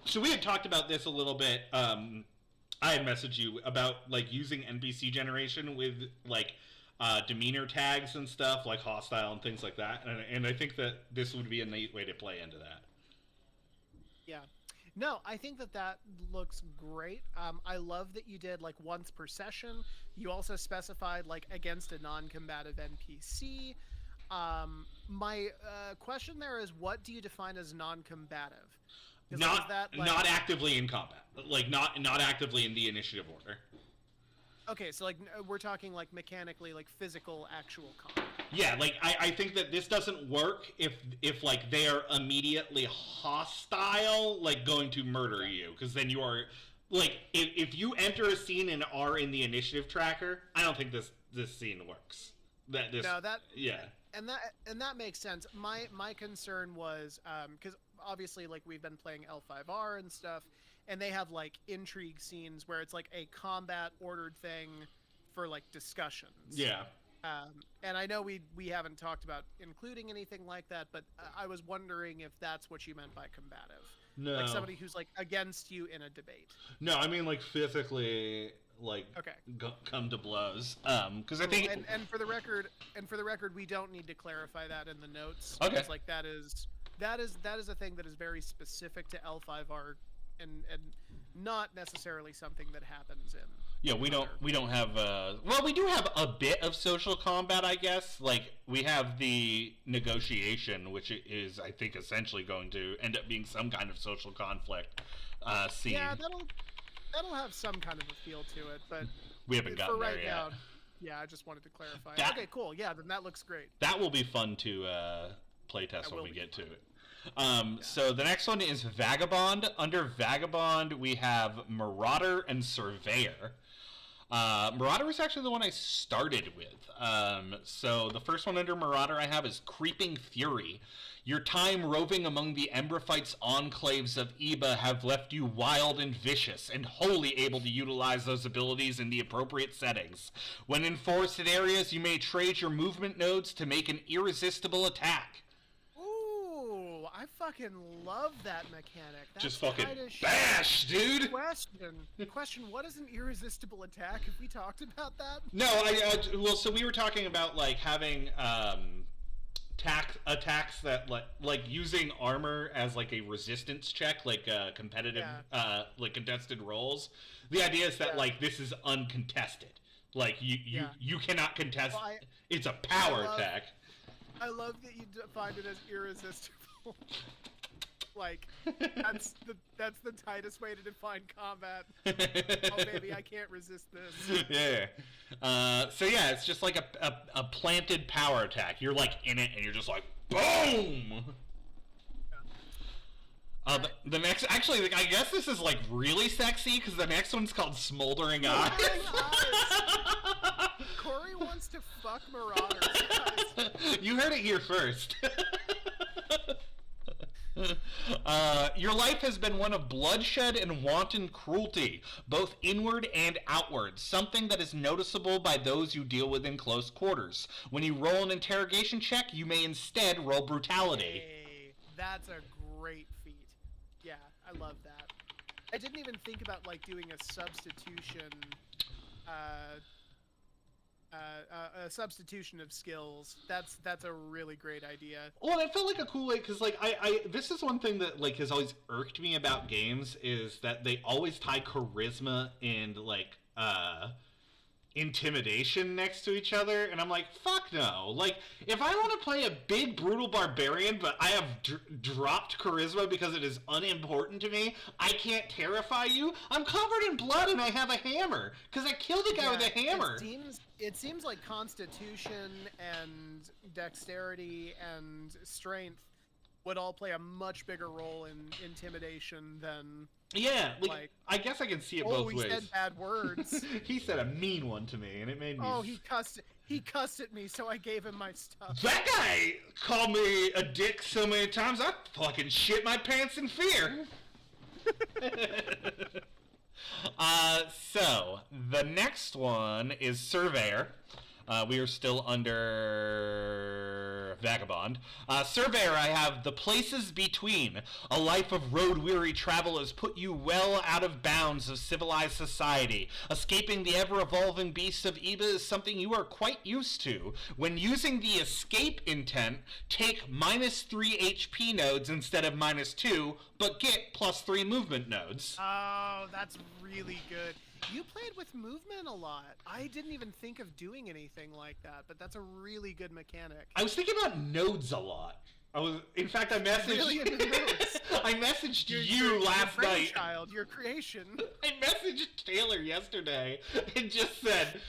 So we had talked about this a little bit. I had messaged you about like using NPC generation with like demeanor tags and stuff like hostile and things like that, and I think that this would be a neat way to play into that. Yeah. No, I think that looks great. I love that you did like once per session. You also specified like against a non-combative NPC. My question there is, what do you define as non-combative? Not actively in combat, like not actively in the initiative order. Okay, so like we're talking like mechanically, like physical, actual combat. Yeah, like I think that this doesn't work if like they are immediately hostile, like going to murder you, because then you are like if you enter a scene and are in the initiative tracker, I don't think this scene works. And that makes sense. My concern was because obviously like we've been playing L5R and stuff, and they have like intrigue scenes where it's like a combat ordered thing for like discussions. Yeah. And I know we haven't talked about including anything like that, but I was wondering if that's what you meant by combative. No. Like somebody who's like against you in a debate. No, I mean like physically, like come to blows. Because I think and for the record, we don't need to clarify that in the notes. Okay. It's like that is a thing that is very specific to L5R and not necessarily something that happens in. Yeah, we don't have well, we do have a bit of social combat, I guess. Like we have the negotiation, which is I think essentially going to end up being some kind of social conflict scene. Yeah, that'll have some kind of a feel to it, but we haven't gotten for right there now. yet. Yeah, I just wanted to clarify. Okay, cool. Yeah, then that looks great. That will be fun to play test when we get to it. So the next one is Vagabond. Under Vagabond, we have Marauder and Surveyor. Marauder is actually the one I started with. So the first one under Marauder I have is Creeping Fury. Your time roving among the Embrophytes enclaves of Eba have left you wild and vicious, and wholly able to utilize those abilities in the appropriate settings. When in forested areas, you may trade your movement nodes to make an irresistible attack. I fucking love that mechanic. That's just fucking bash, dude! Question, what is an irresistible attack? Have we talked about that? No, well, so we were talking about, like, having, attacks that, like, using armor as, like, a resistance check, like, competitive, like, contested rolls. The idea is that, like, this is uncontested. Like, you cannot contest, well, it's a power attack. I love that you defined it as irresistible. Like, that's the tightest way to define combat. Oh baby, I can't resist this. Yeah. So yeah, it's just like a planted power attack. You're like in it, and you're just like boom. The next, actually, I guess this is like really sexy because the next one's called Smoldering Eyes. Corey wants to fuck Marauders, guys. You heard it here first. Your life has been one of bloodshed and wanton cruelty, both inward and outward, something that is noticeable by those you deal with in close quarters. When you roll an interrogation check, you may instead roll brutality. Hey, that's a great feat. Yeah, I love that. I didn't even think about like doing a substitution substitution of skills. That's a really great idea. Well, it felt like a cool way because, like, I this is one thing that like has always irked me about games is that they always tie charisma and like intimidation next to each other, and I'm like, fuck no. Like, if I want to play a big brutal barbarian, but I have dropped charisma because it is unimportant to me, I can't terrify you. I'm covered in blood and I have a hammer because I killed a guy with a hammer. It seems like constitution and dexterity and strength would all play a much bigger role in intimidation than Yeah, like I guess I can see it both ways. Oh, he said bad words. He said a mean one to me, and it made me... Oh, he cussed at me, so I gave him my stuff. That guy called me a dick so many times, I fucking shit my pants in fear. So, the next one is Surveyor. We are still under Vagabond. Surveyor, I have the places between. A life of road-weary travel has put you well out of bounds of civilized society. Escaping the ever-evolving beasts of Eba is something you are quite used to. When using the escape intent, take -3 HP nodes instead of -2, but get +3 movement nodes. Oh, that's really good. You played with movement a lot. I didn't even think of doing anything like that, but that's a really good mechanic. I was thinking about nodes a lot. In fact, I messaged... Really into nodes. I messaged you last your night. Child, your creation. I messaged Taylor yesterday and just said,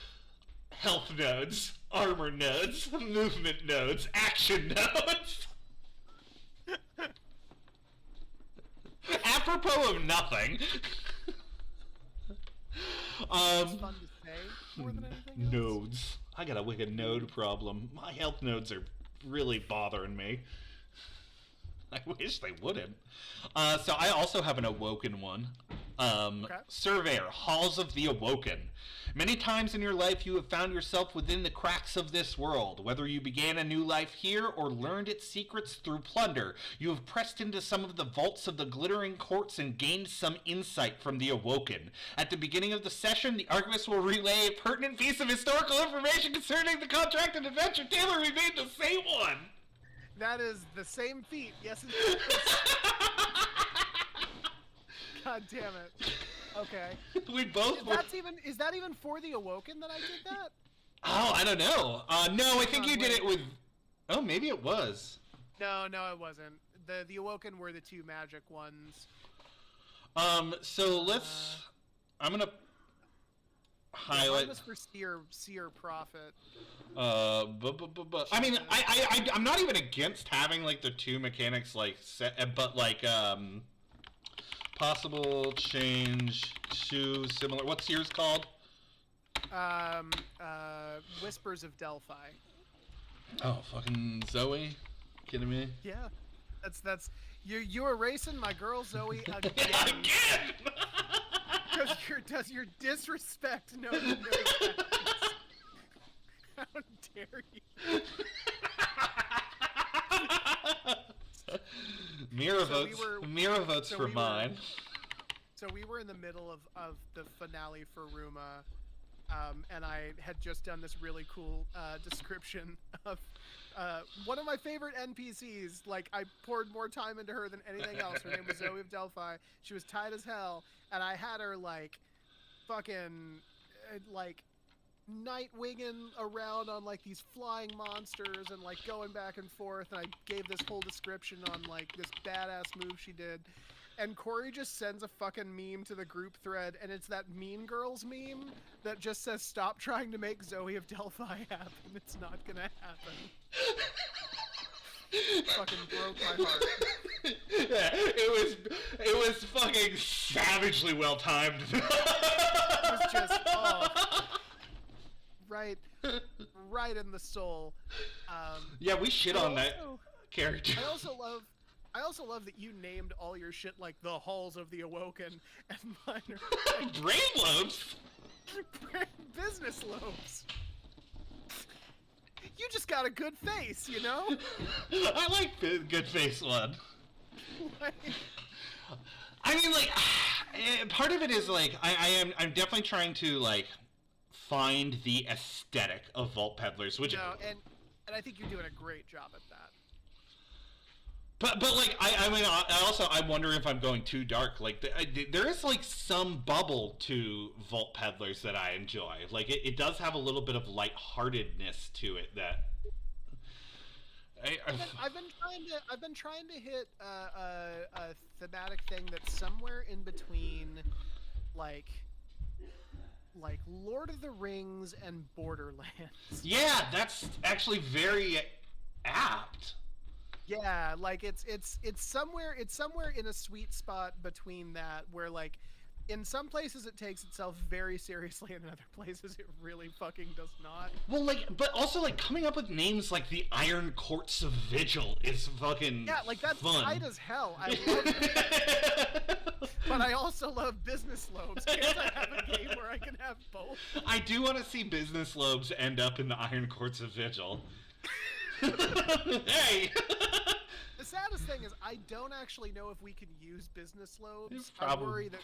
health nodes, armor nodes, movement nodes, action nodes. Apropos of nothing. It's fun to say more than anything else. Nodes. I got a wicked node problem. My health nodes are really bothering me. I wish they wouldn't. So I also have an Awoken one. Okay. Surveyor, Halls of the Awoken. Many times in your life you have found yourself within the cracks of this world. Whether you began a new life here or learned its secrets through plunder, you have pressed into some of the vaults of the glittering courts and gained some insight from the Awoken. At the beginning of the session, the Archivist will relay a pertinent piece of historical information concerning the contracted adventure. Taylor, we made the same one! That is the same feat. Yes, it is. God damn it. Okay. We both Is that even for the Awoken that I did that? Oh, I don't know. No, I think you did it with... Oh, maybe it was. No, it wasn't. The Awoken were the 2 magic ones. So let's... I'm gonna highlight... One was for Seer Prophet. I mean, I'm not even against having, like, the 2 mechanics, like, set, but, like, possible change to similar... What's yours called? Whispers of Delphi. Oh, fucking Zoe? Kidding me? Yeah. That's... You erasing my girl Zoe again. Again! Because your disrespect knows no bounds. How dare you? Mira votes for mine. So we were in the middle of the finale for Ruma, and I had just done this really cool description of one of my favorite NPCs. Like, I poured more time into her than anything else. Her name was Zoe of Delphi. She was tight as hell, and I had her, like, fucking, like, night-winging around on, like, these flying monsters and, like, going back and forth, and I gave this whole description on, like, this badass move she did. And Corey just sends a fucking meme to the group thread, and it's that Mean Girls meme that just says, "Stop trying to make Zoe of Delphi happen. It's not gonna happen." Fucking broke my heart. Yeah, it was fucking savagely well timed. It was just right in the soul. Yeah, we shit on that character. I also love that you named all your shit like the Halls of the Awoken, and mine are like brain lobes. Business lobes. You just got a good face, you know? I like the good face one. I mean, like, part of it is like I'm definitely trying to like find the aesthetic of Vault Peddlers, which and I think you're doing a great job at that. But like I mean I wonder if I'm going too dark. Like there is like some bubble to Vault Peddlers that I enjoy. Like it does have a little bit of lightheartedness to it that. I've been trying to hit a thematic thing that's somewhere in between, like Lord of the Rings and Borderlands. Yeah, that's actually very apt. Yeah, like it's somewhere in a sweet spot between that where like in some places it takes itself very seriously and in other places it really fucking does not. Well, like, but also like coming up with names like the Iron Courts of Vigil is fucking like that's fun. tight as hell. I love it. But I also love business lobes. Can't I have a game where I can have both? I do want to see business lobes end up in the Iron Courts of Vigil. Hey! The saddest thing is I don't actually know if we can use business lobes. Probably not.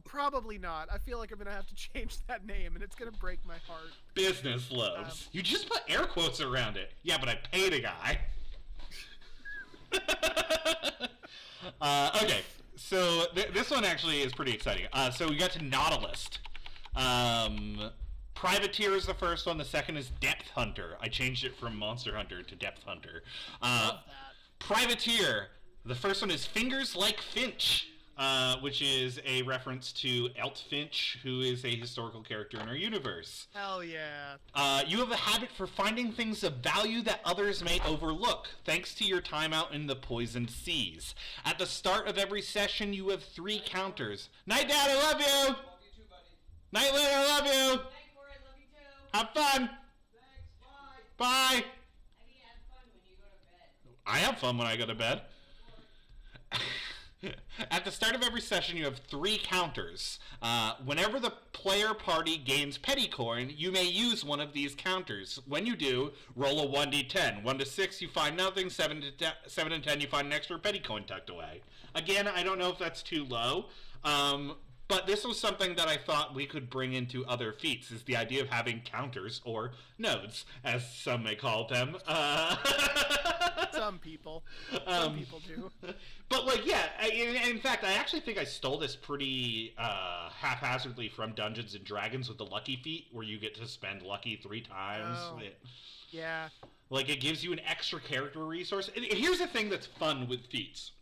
Probably not. I feel like I'm going to have to change that name, and it's going to break my heart. Business lobes. You just put air quotes around it. Yeah, but I paid a guy. Okay, so this one actually is pretty exciting. So we got to Nautilus. Privateer is the first one. The second is Depth Hunter. I changed it from Monster Hunter to Depth Hunter. Love that. Privateer. The first one is Fingers Like Finch, which is a reference to Elt Finch, who is a historical character in our universe. Hell yeah. You have a habit for finding things of value that others may overlook, thanks to your time out in the poisoned seas. At the start of every session, you have 3 counters. Night, Dad, I love you! Love you too, buddy. Night, Lynn, I love you! Night, Corey, I love you too. Have fun! Thanks, bye. Bye! I mean, have fun when you go to bed. I have fun when I go to bed. At the start of every session, you have 3 counters. Whenever the player party gains petty coin, you may use one of these counters. When you do, roll a 1d10. 1 to 6, you find nothing. 7 and 10, you find an extra petty coin tucked away. Again, I don't know if that's too low. But this was something that I thought we could bring into other feats, is the idea of having counters, or nodes, as some may call them. Some people. Some people do. But, like, yeah, in fact, I actually think I stole this pretty haphazardly from Dungeons & Dragons with the Lucky feat, where you get to spend Lucky 3 times. Oh. Yeah. Like, it gives you an extra character resource. And here's the thing that's fun with feats.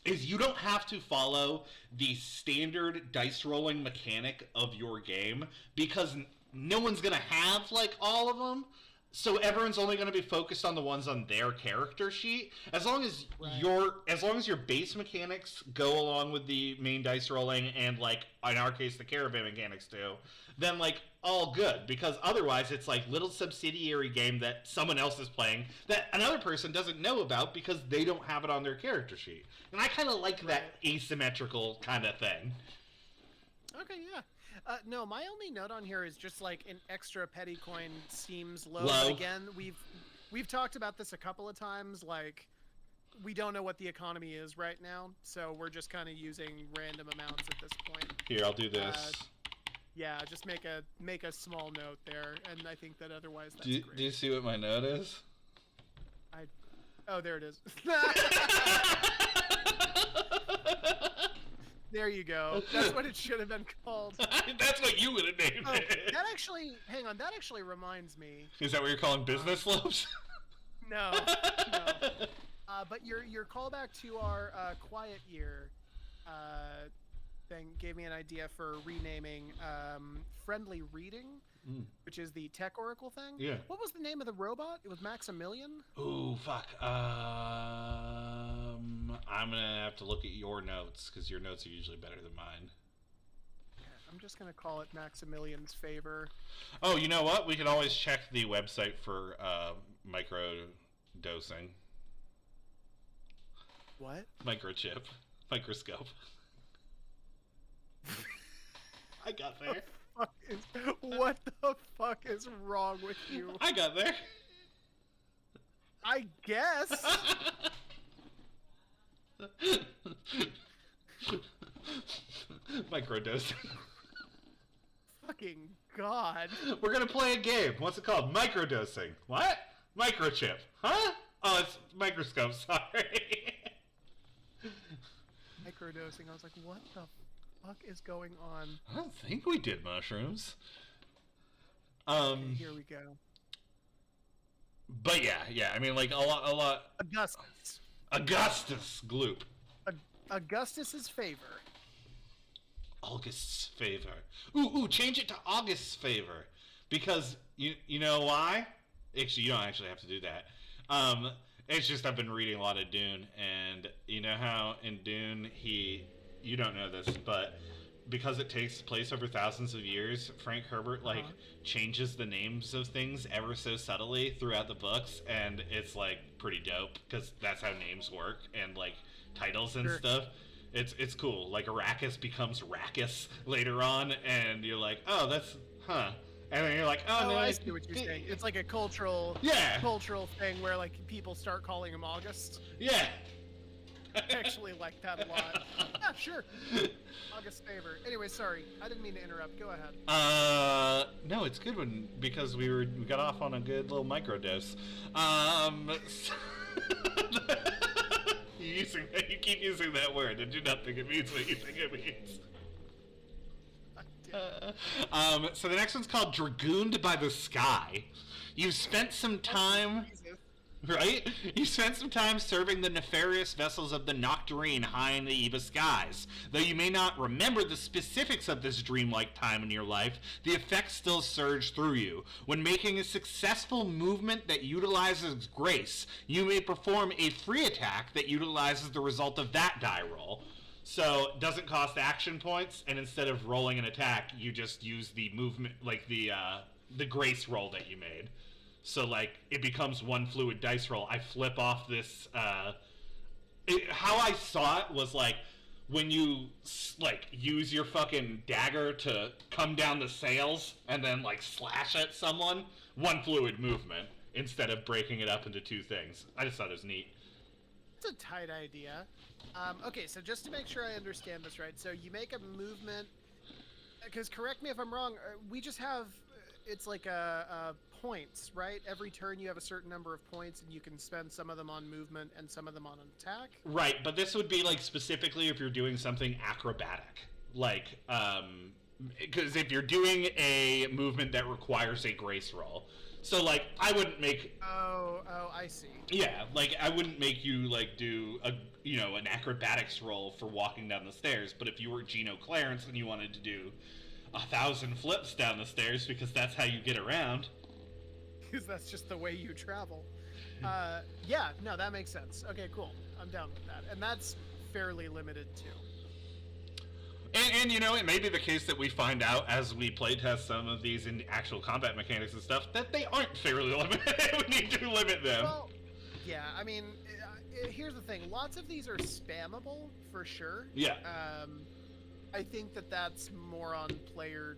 Is you don't have to follow the standard dice rolling mechanic of your game, because no one's going to have, like, all of them. So everyone's only going to be focused on the ones on their character sheet. As long as your base mechanics go along with the main dice rolling and, like, in our case, the caravan mechanics do, then, like, all good. Because otherwise it's like little subsidiary game that someone else is playing that another person doesn't know about because they don't have it on their character sheet. And I kind of like that asymmetrical kind of thing. Okay, yeah. No, my only note on here is just like an extra petty coin seems low. Low. But again, we've talked about this a couple of times. Like, we don't know what the economy is right now, so we're just kind of using random amounts at this point. Here, I'll do this. Yeah, just make a small note there, and I think that otherwise that's great. Do you see what my note is? Oh, there it is. There you go. That's what it should have been called. That's what you would have named it. That actually, hang on, that actually reminds me. Is that what you're calling business lobes? No. But your callback to our quiet year thing gave me an idea for renaming Friendly Reading, which is the tech oracle thing. Yeah. What was the name of the robot? It was Maximilian? Ooh, fuck. I'm gonna have to look at your notes, because your notes are usually better than mine. I'm just gonna call it Maximilian's Favor. Oh, you know what? We can always check the website for micro dosing. What? Microchip. Microscope. I got there. What the fuck is wrong with you? I got there. I guess. Microdosing. Fucking God. We're gonna play a game. What's it called? Microdosing. What? Microchip. Huh? Oh, it's microscope. Sorry. Microdosing. I was like, what the fuck is going on? I don't think we did mushrooms. Okay, here we go. But yeah. I mean, like a lot. Augustus Gloop. Augustus's Favor. August's Favor. Ooh, change it to August's Favor, because you know why? Actually, you don't actually have to do that. It's just I've been reading a lot of Dune, and you know how in Dune you don't know this, but because it takes place over thousands of years, Frank Herbert changes the names of things ever so subtly throughout the books, and it's like pretty dope because that's how names work and like titles and stuff. It's cool. Like Arrakis becomes Rakis later on, and you're like, oh, that's and then you're like, oh no, I see what you're saying. It's like a cultural thing where like people start calling him August. Yeah. I actually like that a lot. Yeah, sure. August favor. Anyway, sorry, I didn't mean to interrupt. Go ahead. No, it's good because we got off on a good little microdose. You keep using that word. Did you not think it means what you think it means? So the next one's called Dragooned by the Sky. You've spent some time... Right? You spent some time serving the nefarious vessels of the Nocturne high in the Eva skies. Though you may not remember the specifics of this dreamlike time in your life, the effects still surge through you. When making a successful movement that utilizes grace, you may perform a free attack that utilizes the result of that die roll. So it doesn't cost action points, and instead of rolling an attack, you just use the movement, like the grace roll that you made. So, like, it becomes one fluid dice roll. I flip off this, how I saw it was, like, when you, like, use your fucking dagger to come down the sails and then, like, slash at someone, one fluid movement, instead of breaking it up into two things. I just thought it was neat. It's a tight idea. Okay, so just to make sure I understand this right, so you make a movement, because correct me if I'm wrong, we just have, it's like a points, right? Every turn you have a certain number of points, and you can spend some of them on movement and some of them on an attack. Right, but this would be like specifically if you're doing something acrobatic, like because if you're doing a movement that requires a grace roll. So like I wouldn't make I see. Yeah, like I wouldn't make you like do an acrobatics roll for walking down the stairs, but if you were Geno Clarence and you wanted to do 1,000 flips down the stairs because that's how you get around. Because that's just the way you travel. Yeah, no, that makes sense. Okay, cool. I'm down with that. And that's fairly limited, too. And it may be the case that we find out as we playtest some of these in actual combat mechanics and stuff that they aren't fairly limited. We need to limit them. Well, yeah, I mean, here's the thing. Lots of these are spammable, for sure. Yeah. I think that's more on player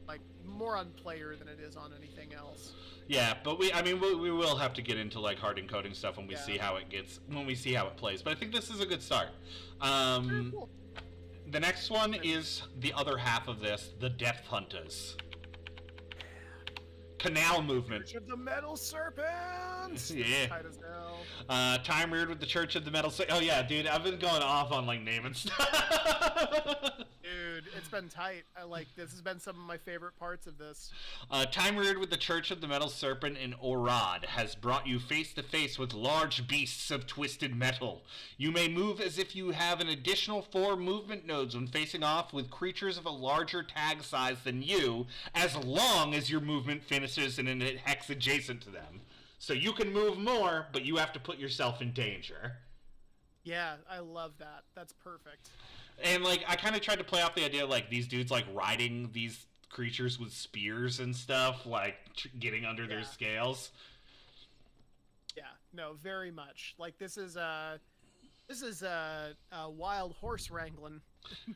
than it is on anything else. Yeah, but we will have to get into like hard encoding stuff when we see how it plays. But I think this is a good start. Very cool. The next one is the other half of this, the Depth Hunters. Canal movement. Church of the Metal Serpent! Yeah. Tight as hell. Time Weird with the Church of the Metal Serpent. Oh yeah, dude, I've been going off on like naming stuff. Dude, it's been tight. This has been some of my favorite parts of this. Time Weird with the Church of the Metal Serpent in Orad has brought you face to face with large beasts of twisted metal. You may move as if you have an additional 4 movement nodes when facing off with creatures of a larger tag size than you, as long as your movement finishes in a hex adjacent to them. So you can move more, but you have to put yourself in danger. Yeah, I love that. That's perfect. And, like, I kind of tried to play off the idea, like, these dudes, like, riding these creatures with spears and stuff, like, getting under their scales. Yeah, no, very much. Like, this is wild horse wrangling,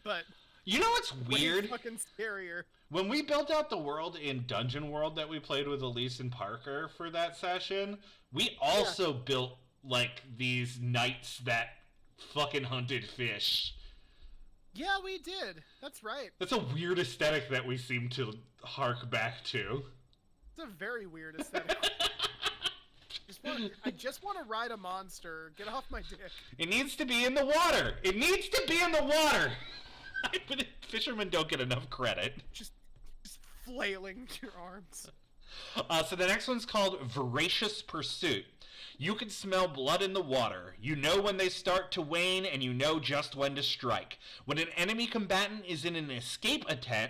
but... You know what's weird? Way fucking scarier. When we built out the world in Dungeon World that we played with Elise and Parker for that session, we also built, like, these knights that fucking hunted fish. Yeah, we did. That's right. That's a weird aesthetic that we seem to hark back to. It's a very weird aesthetic. I just want to ride a monster. Get off my dick. It needs to be in the water. It needs to be in the water. But fishermen don't get enough credit. Just flailing your arms. So the next one's called Voracious Pursuit. You can smell blood in the water. You know when they start to wane, and you know just when to strike. When an enemy combatant is in an escape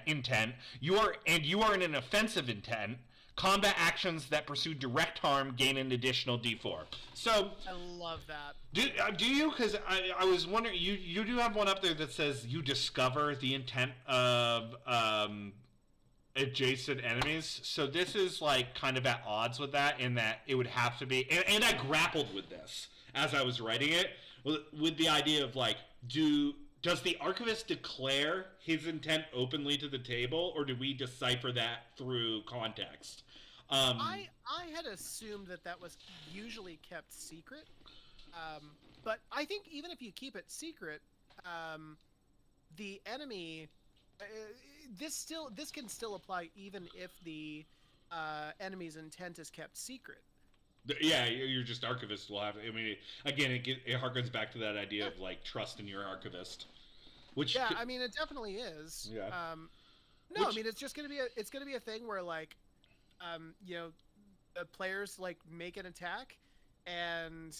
intent, you are in an offensive intent, Combat actions that pursue direct harm gain an additional D4. So I love that. do you? Because I was wondering, you do have one up there that says you discover the intent of adjacent enemies. So this is like kind of at odds with that, in that it would have to be. And I grappled with this as I was writing it, with the idea of like, does the archivist declare his intent openly to the table, or do we decipher that through context? I had assumed that was usually kept secret, but I think even if you keep it secret, the enemy, this can still apply even if the enemy's intent is kept secret. Yeah, you're just archivist will have. I mean, again, it harkens back to that idea of like trust in your archivist. Which I mean, it definitely is. Yeah. No, I mean, it's just gonna be a thing where like, the players like make an attack, and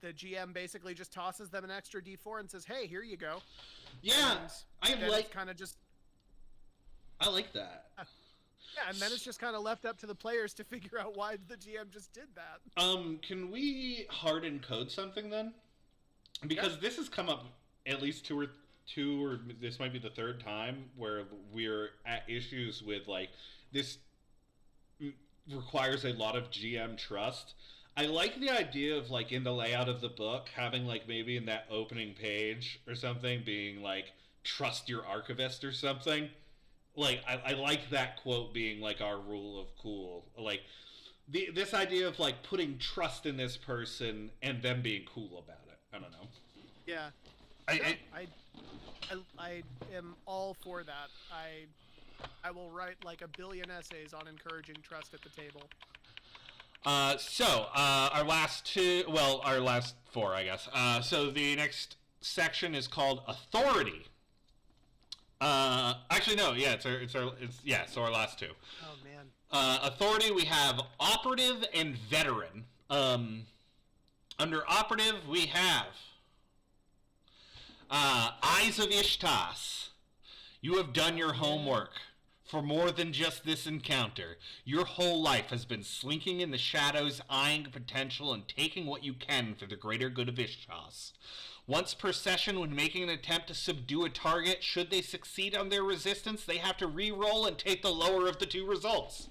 the GM basically just tosses them an extra D4 and says, "Hey, here you go." Yeah, I like kind of just. I like that. Yeah, and then it's just kind of left up to the players to figure out why the GM just did that. Can we hard encode something then? Because this has come up at least two or this might be the third time where we're at issues with like this requires a lot of GM trust. I like the idea of like in the layout of the book having like maybe in that opening page or something being like trust your archivist or something. Like I like that quote being like our rule of cool. Like this idea of like putting trust in this person and them being cool about it. I don't know. Yeah. I am all for that. I will write like a billion essays on encouraging trust at the table. So our last four, I guess. So the next section is called Authority. Actually, no. Yeah, so our last two. Oh man. Authority, we have Operative and Veteran. Under Operative, we have Eyes of Ishtas. You have done your homework. For more than just this encounter, your whole life has been slinking in the shadows, eyeing potential, and taking what you can for the greater good of Ishtas. Once per session, when making an attempt to subdue a target, should they succeed on their resistance, they have to re-roll and take the lower of the two results.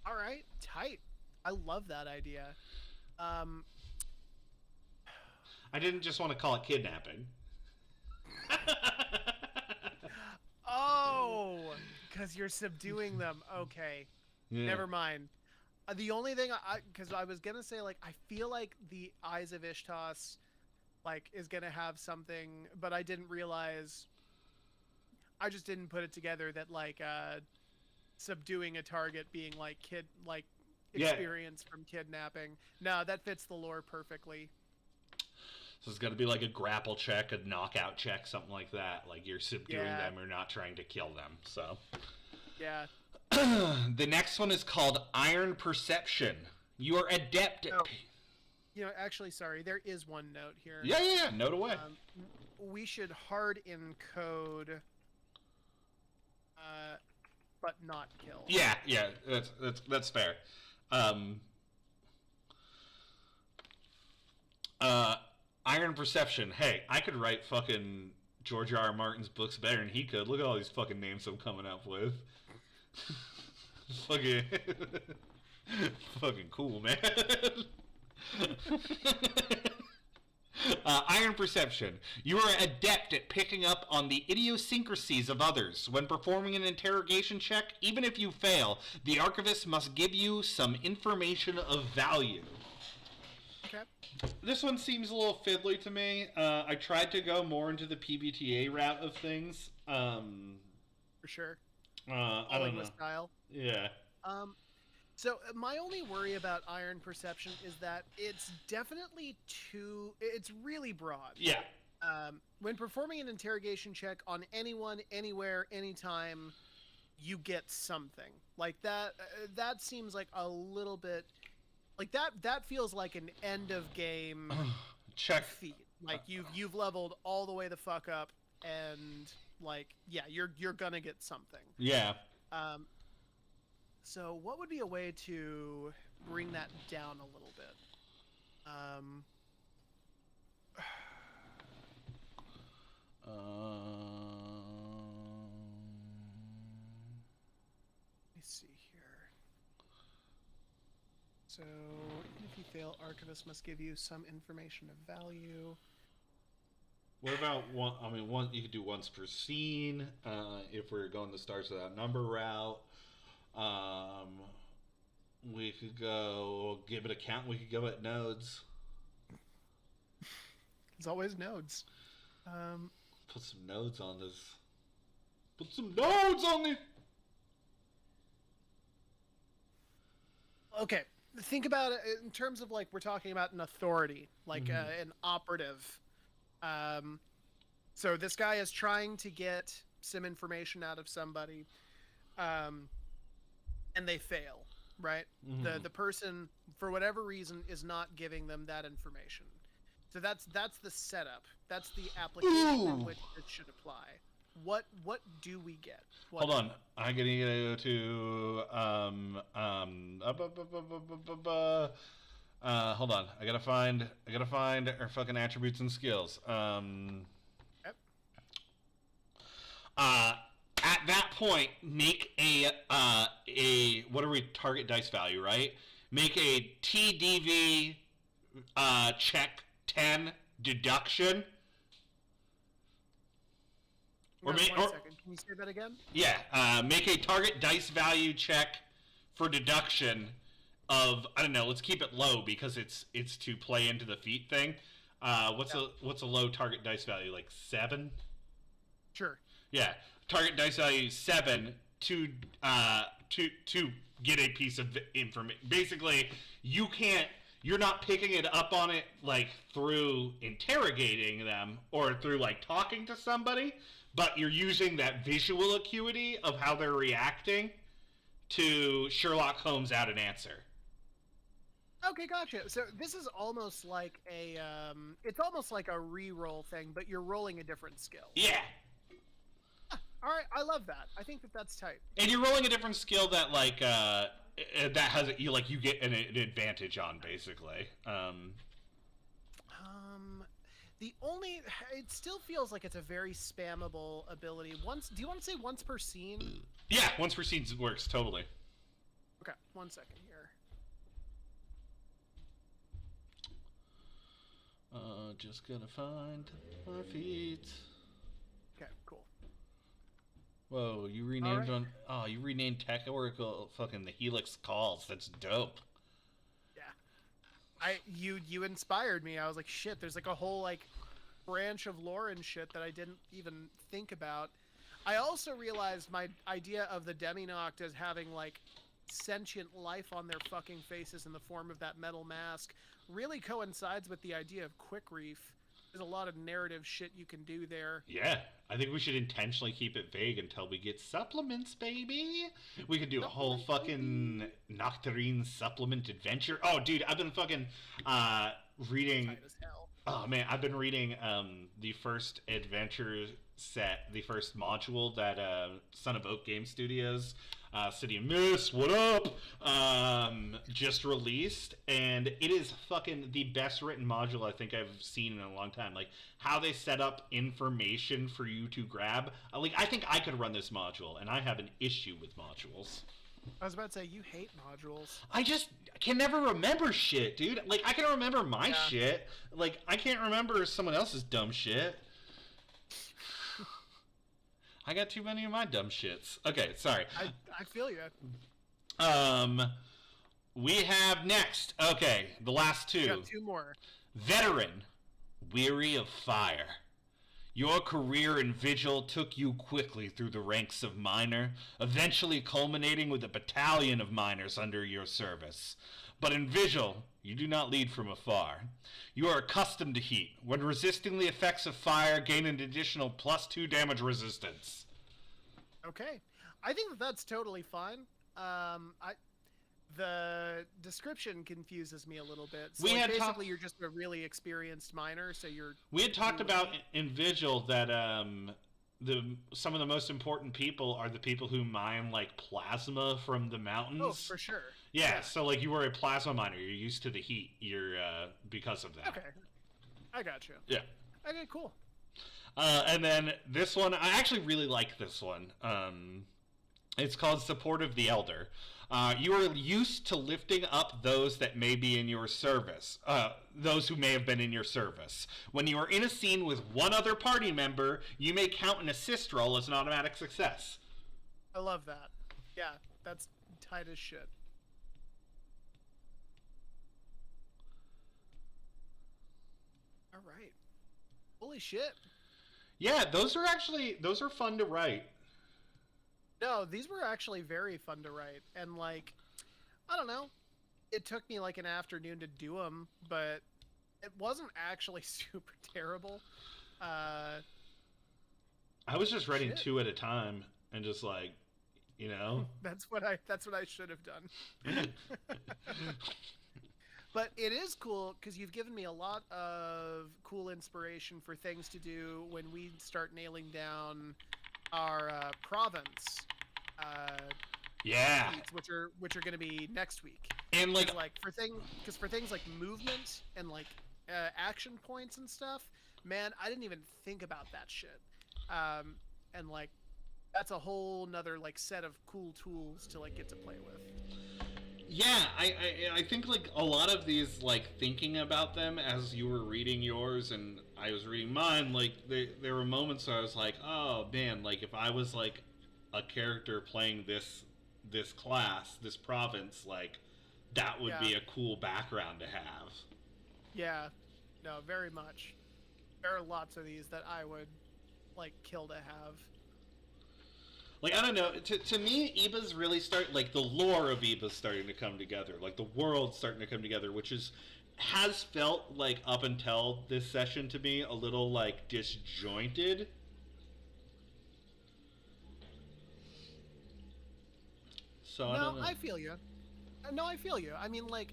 All right, tight. I love that idea. I didn't just want to call it kidnapping. Oh, because you're subduing them. Okay, Yeah. never mind. The only thing because I was gonna say like I feel like the Eyes of Ishtas like is gonna have something, but I didn't realize. I just didn't put it together that like subduing a target being like experience from kidnapping. No, that fits the lore perfectly. So it's got to be like a grapple check, a knockout check, something like that. Like you're subduing them or not trying to kill them. So. Yeah. The next one is called Iron Perception. You are adept at... Actually, sorry, there is one note here. Yeah, note away. We should hard encode, but not kill. Yeah, that's fair. Iron Perception. Hey, I could write fucking George R. R. Martin's books better than he could. Look at all these fucking names I'm coming up with. fucking cool, man. Iron Perception. You are adept at picking up on the idiosyncrasies of others. When performing an interrogation check, even if you fail, the archivist must give you some information of value. Okay. This one seems a little fiddly to me. I tried to go more into the PBTA route of things. For sure. I don't know. Style. Yeah. So my only worry about Iron Perception is that it's definitely it's really broad. Yeah. When performing an interrogation check on anyone, anywhere, anytime, you get something. Like that seems like a little bit like that feels like an end of game check feat. Like you've leveled all the way the fuck up and like you're gonna get something. Yeah. So what would be a way to bring that down a little bit? Let me see here. So, if you fail, Archivist must give you some information of value. What about one? I mean, one you could do once per scene. If we're going the stars without number route, we could go give it a count. We could go at nodes. There's always nodes. Put some nodes on this. Put some nodes on this. Okay, think about it in terms of like we're talking about an authority, like an operative. So this guy is trying to get some information out of somebody, and they fail, right? The person, for whatever reason, is not giving them that information. So that's the setup. That's the application in which it should apply. What do we get? Hold on, I gotta go to hold on, I gotta find our fucking attributes and skills. Yep. At that point, make a what are we, target dice value, right? Make a TDV check 10 deduction. One second. Can you say that again? Yeah, make a target dice value check for deduction of, I don't know, let's keep it low because it's to play into the feat thing. What's a low target dice value, like 7? Sure. Yeah, target dice value 7 to get a piece of information. Basically, you're not picking it up on it like through interrogating them or through like talking to somebody, but you're using that visual acuity of how they're reacting to Sherlock Holmes out an answer. Okay, gotcha. So this is almost like it's almost like a re-roll thing, but you're rolling a different skill. Yeah. All right, I love that. I think that's tight. And you're rolling a different skill that like that has you get an advantage on, basically. It still feels like it's a very spammable ability. Do you want to say once per scene? Yeah, once per scene works totally. Okay, 1 second here. Just gonna find my feet. Okay, cool. Whoa, you renamed right. you renamed Tech Oracle fucking the Helix Calls. That's dope. Yeah. You inspired me. I was like, shit, there's like a whole like branch of lore and shit that I didn't even think about. I also realized my idea of the Deminoct as having like sentient life on their fucking faces in the form of that metal mask really coincides with the idea of Quick Reef. There's a lot of narrative shit you can do there. Yeah, I think we should intentionally keep it vague until we get supplements, baby. We could do a whole fucking Nocturne supplement adventure. Oh, dude, I've been fucking reading. Tight as hell. Oh man, I've been reading the first adventure set, the first module that Son of Oak Game Studios, City of Mist, what up? Just released, and it is fucking the best written module I think I've seen in a long time. Like how they set up information for you to grab. Like I think I could run this module, and I have an issue with modules. I was about to say, you hate modules. I just can never remember shit, dude. Like I can remember my shit. Like I can't remember someone else's dumb shit. I got too many of my dumb shits. Okay, sorry. I feel you. We have next. Okay, the last two. Got 2 more. Veteran, weary of fire. Your career in Vigil took you quickly through the ranks of miner, eventually culminating with a battalion of miners under your service. But in Vigil, you do not lead from afar. You are accustomed to heat. When resisting the effects of fire, gain an additional +2 damage resistance. Okay. I think that's totally fine. The description confuses me a little bit. So basically you're just a really experienced miner, so you're... We had talked about in Vigil that some of the most important people are the people who mine like plasma from the mountains. Oh, for sure. Yeah, so like you were a plasma miner, you're used to the heat. You're because of that. Okay, I got you. Yeah. Okay, cool. And then this one, I actually really like this one. It's called Support of the Elder. You are used to lifting up those that may be in your service, those who may have been in your service. When you are in a scene with one other party member, you may count an assist roll as an automatic success. I love that. Yeah, that's tight as shit. All right. Holy shit. Yeah, those are fun to write. No, these were actually very fun to write, and like, I don't know, it took me like an afternoon to do them, but it wasn't actually super terrible. I was just writing 2 at a time and just like, you know. That's what I should have done. But it is cool because you've given me a lot of cool inspiration for things to do when we start nailing down our province. Yeah. Feats, which are going to be next week. And like for things like movement and like action points and stuff, man, I didn't even think about that shit. And like that's a whole nother like set of cool tools to like get to play with. Yeah, I think like a lot of these, like thinking about them as you were reading yours and I was reading mine, like there were moments where I was like, oh man, like if I was like a character playing this class, this province, like that would be a cool background to have. Yeah, no, very much. There are lots of these that I would like kill to have. Like, I don't know, to me, Eba's really like, the lore of Eba's starting to come together. Like, the world's starting to come together, which has felt, like, up until this session to me, a little, like, disjointed. So, I don't know. I feel you. No, I feel you. I mean, like,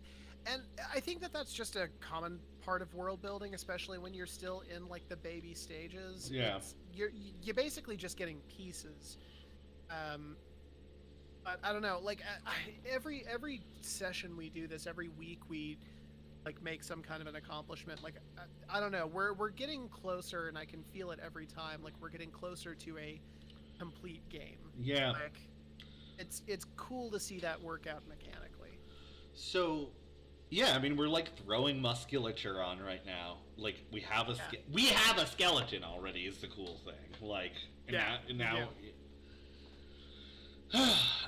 and I think that that's just a common part of world building, especially when you're still in, like, the baby stages. Yeah. You're basically just getting pieces. But I don't know, like every session we do this, every week we like make some kind of an accomplishment. Like I don't know, we're getting closer, and I can feel it every time. Like we're getting closer to a complete game. Yeah. Like it's cool to see that work out mechanically. So, yeah, I mean we're like throwing musculature on right now. Like we have a skeleton already is the cool thing. Like now.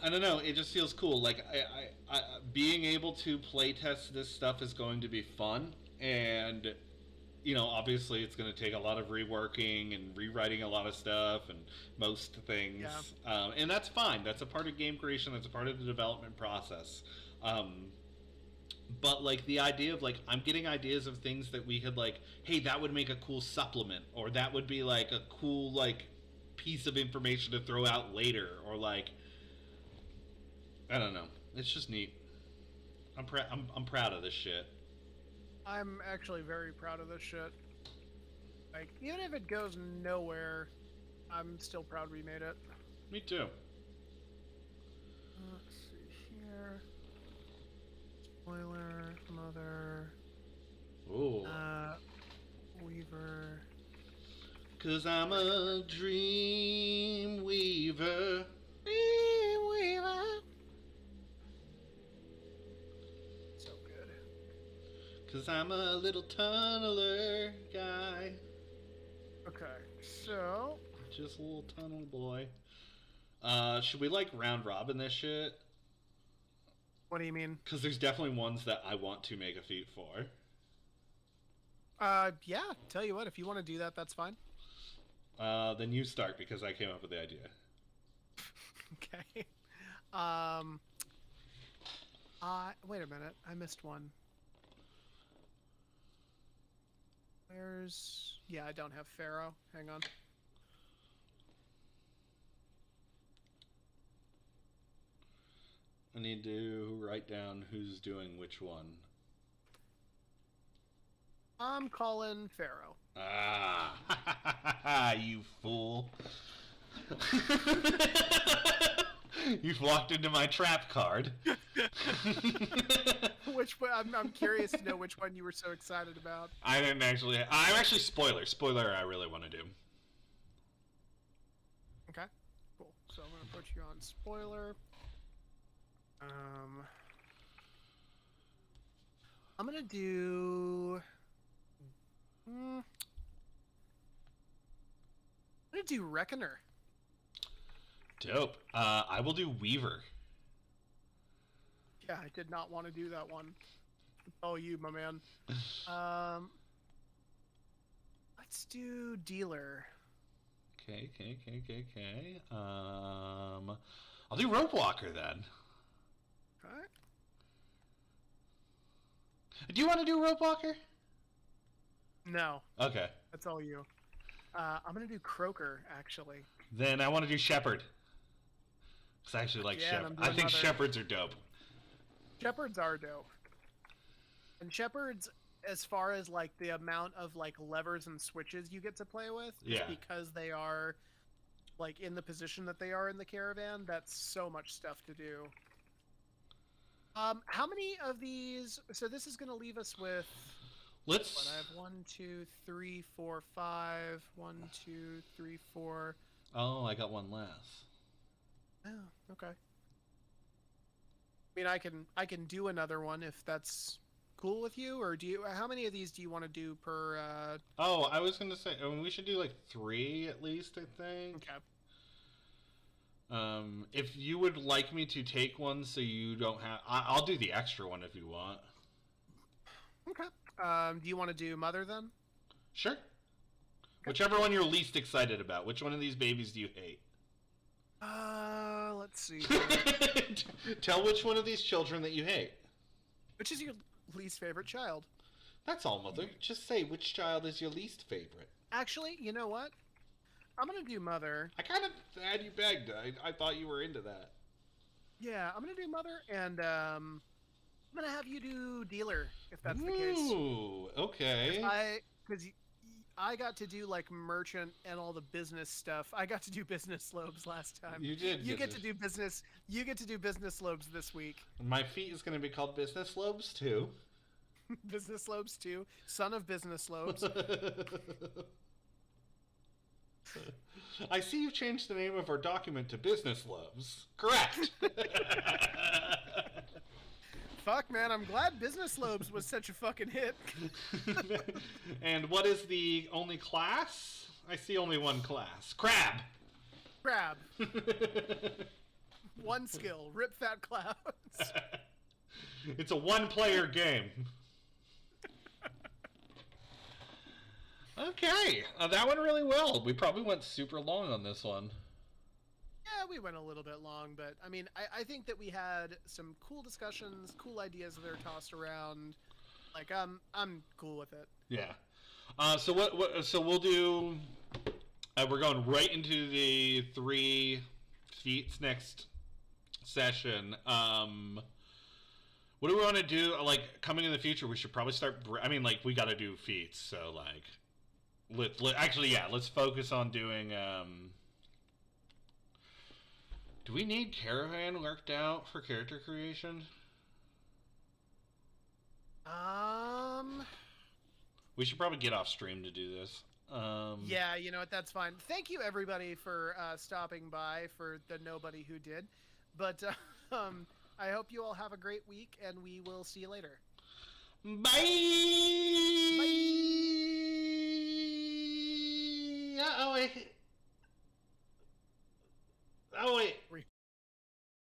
I don't know. It just feels cool. Like I being able to playtest this stuff is going to be fun, and you know, obviously, it's going to take a lot of reworking and rewriting a lot of stuff and most things. Yeah. And that's fine. That's a part of game creation. That's a part of the development process. But like the idea of like I'm getting ideas of things that we could like, hey, that would make a cool supplement, or that would be like a cool like piece of information to throw out later, or like. I don't know. It's just neat. I'm proud of this shit. I'm actually very proud of this shit. Like, even if it goes nowhere, I'm still proud we made it. Me too. Let's see here. Spoiler, mother. Ooh. Weaver. 'Cause I'm a dream weaver. Dream weaver. So good. 'Cause I'm a little tunneler guy. Okay, so. Just a little tunnel boy. Should we like round robin this shit? What do you mean? Because there's definitely ones that I want to make a feat for. Yeah, tell you what, if you want to do that, that's fine. Then you start because I came up with the idea. Okay. Wait a minute, I missed one. Yeah, I don't have Pharaoh. Hang on. I need to write down who's doing which one. I'm calling Pharaoh. Ah, you fool. You've walked into my trap card. Which one? I'm curious to know which one you were so excited about. I didn't actually. I'm actually spoiler. Spoiler. I really want to do. Okay, cool. So I'm gonna put you on spoiler. I'm gonna do. I'm gonna do Reckoner. Dope. I will do Weaver. Yeah, I did not want to do that one. Oh, you, my man. Let's do Dealer. Okay. I'll do Rope Walker then. Okay. Do you want to do Rope Walker? No, Okay. that's all you. I'm gonna do Croaker, actually. Then I want to do Shepherd. Because I actually like Yeah, Shepherd. I'm I doing think another- Shepherds are dope. Shepherds are dope. And Shepherds, as far as like the amount of like levers and switches you get to play with, Yeah. just because they are like in the position that they are in the caravan, that's so much stuff to do. How many of these? So this is going to leave us with. Let's. What, I have 1, 2, 3, 4, 5. 1, 2, 3, 4. Oh, I got one less. Oh, okay. I mean, I can do another one if that's cool with you, or do you? How many of these do you want to do per? Oh, I was gonna say. I mean, we should do like 3 at least. I think. Okay. If you would like me to take one, so you don't have, I'll do the extra one if you want. Okay. Do you want to do Mother then? Sure. Whichever one you're least excited about. Which one of these babies do you hate? Let's see. Tell which one of these children that you hate. Which is your least favorite child? That's all, Mother. Just say which child is your least favorite. Actually, you know what? I'm gonna do Mother. I kind of had you begged. I thought you were into that. Yeah, I'm gonna do Mother, and I'm gonna have you do Dealer, if that's the case. Ooh, okay. Because I got to do like merchant and all the business stuff. I got to do business lobes last time. You did. You get to do business. You get to do business lobes this week. My feat is going to be called Business Lobes too. Business lobes too. Son of business lobes. I see you've changed the name of our document to Business Lobes. Correct. Fuck, man, I'm glad business lobes was such a fucking hit. And what is the only class? I see only one class. Crab. Crab. One skill. Rip fat clouds. It's a one-player game. Okay, that went really well. We probably went super long on this one. Yeah, we went a little bit long, but I mean, I think that we had some cool discussions, cool ideas that are tossed around. Like, I'm cool with it. Yeah. So what? So we'll do. We're going right into the 3 feats next session. What do we want to do? Like, coming in the future, we should probably start. I mean, like, we got to do feats. So like, let's focus on doing. Do we need Caravan worked out for character creation? We should probably get off stream to do this. Yeah, you know what? That's fine. Thank you, everybody, for stopping by, for the nobody who did. But I hope you all have a great week, and we will see you later. Bye! Bye! Uh-oh,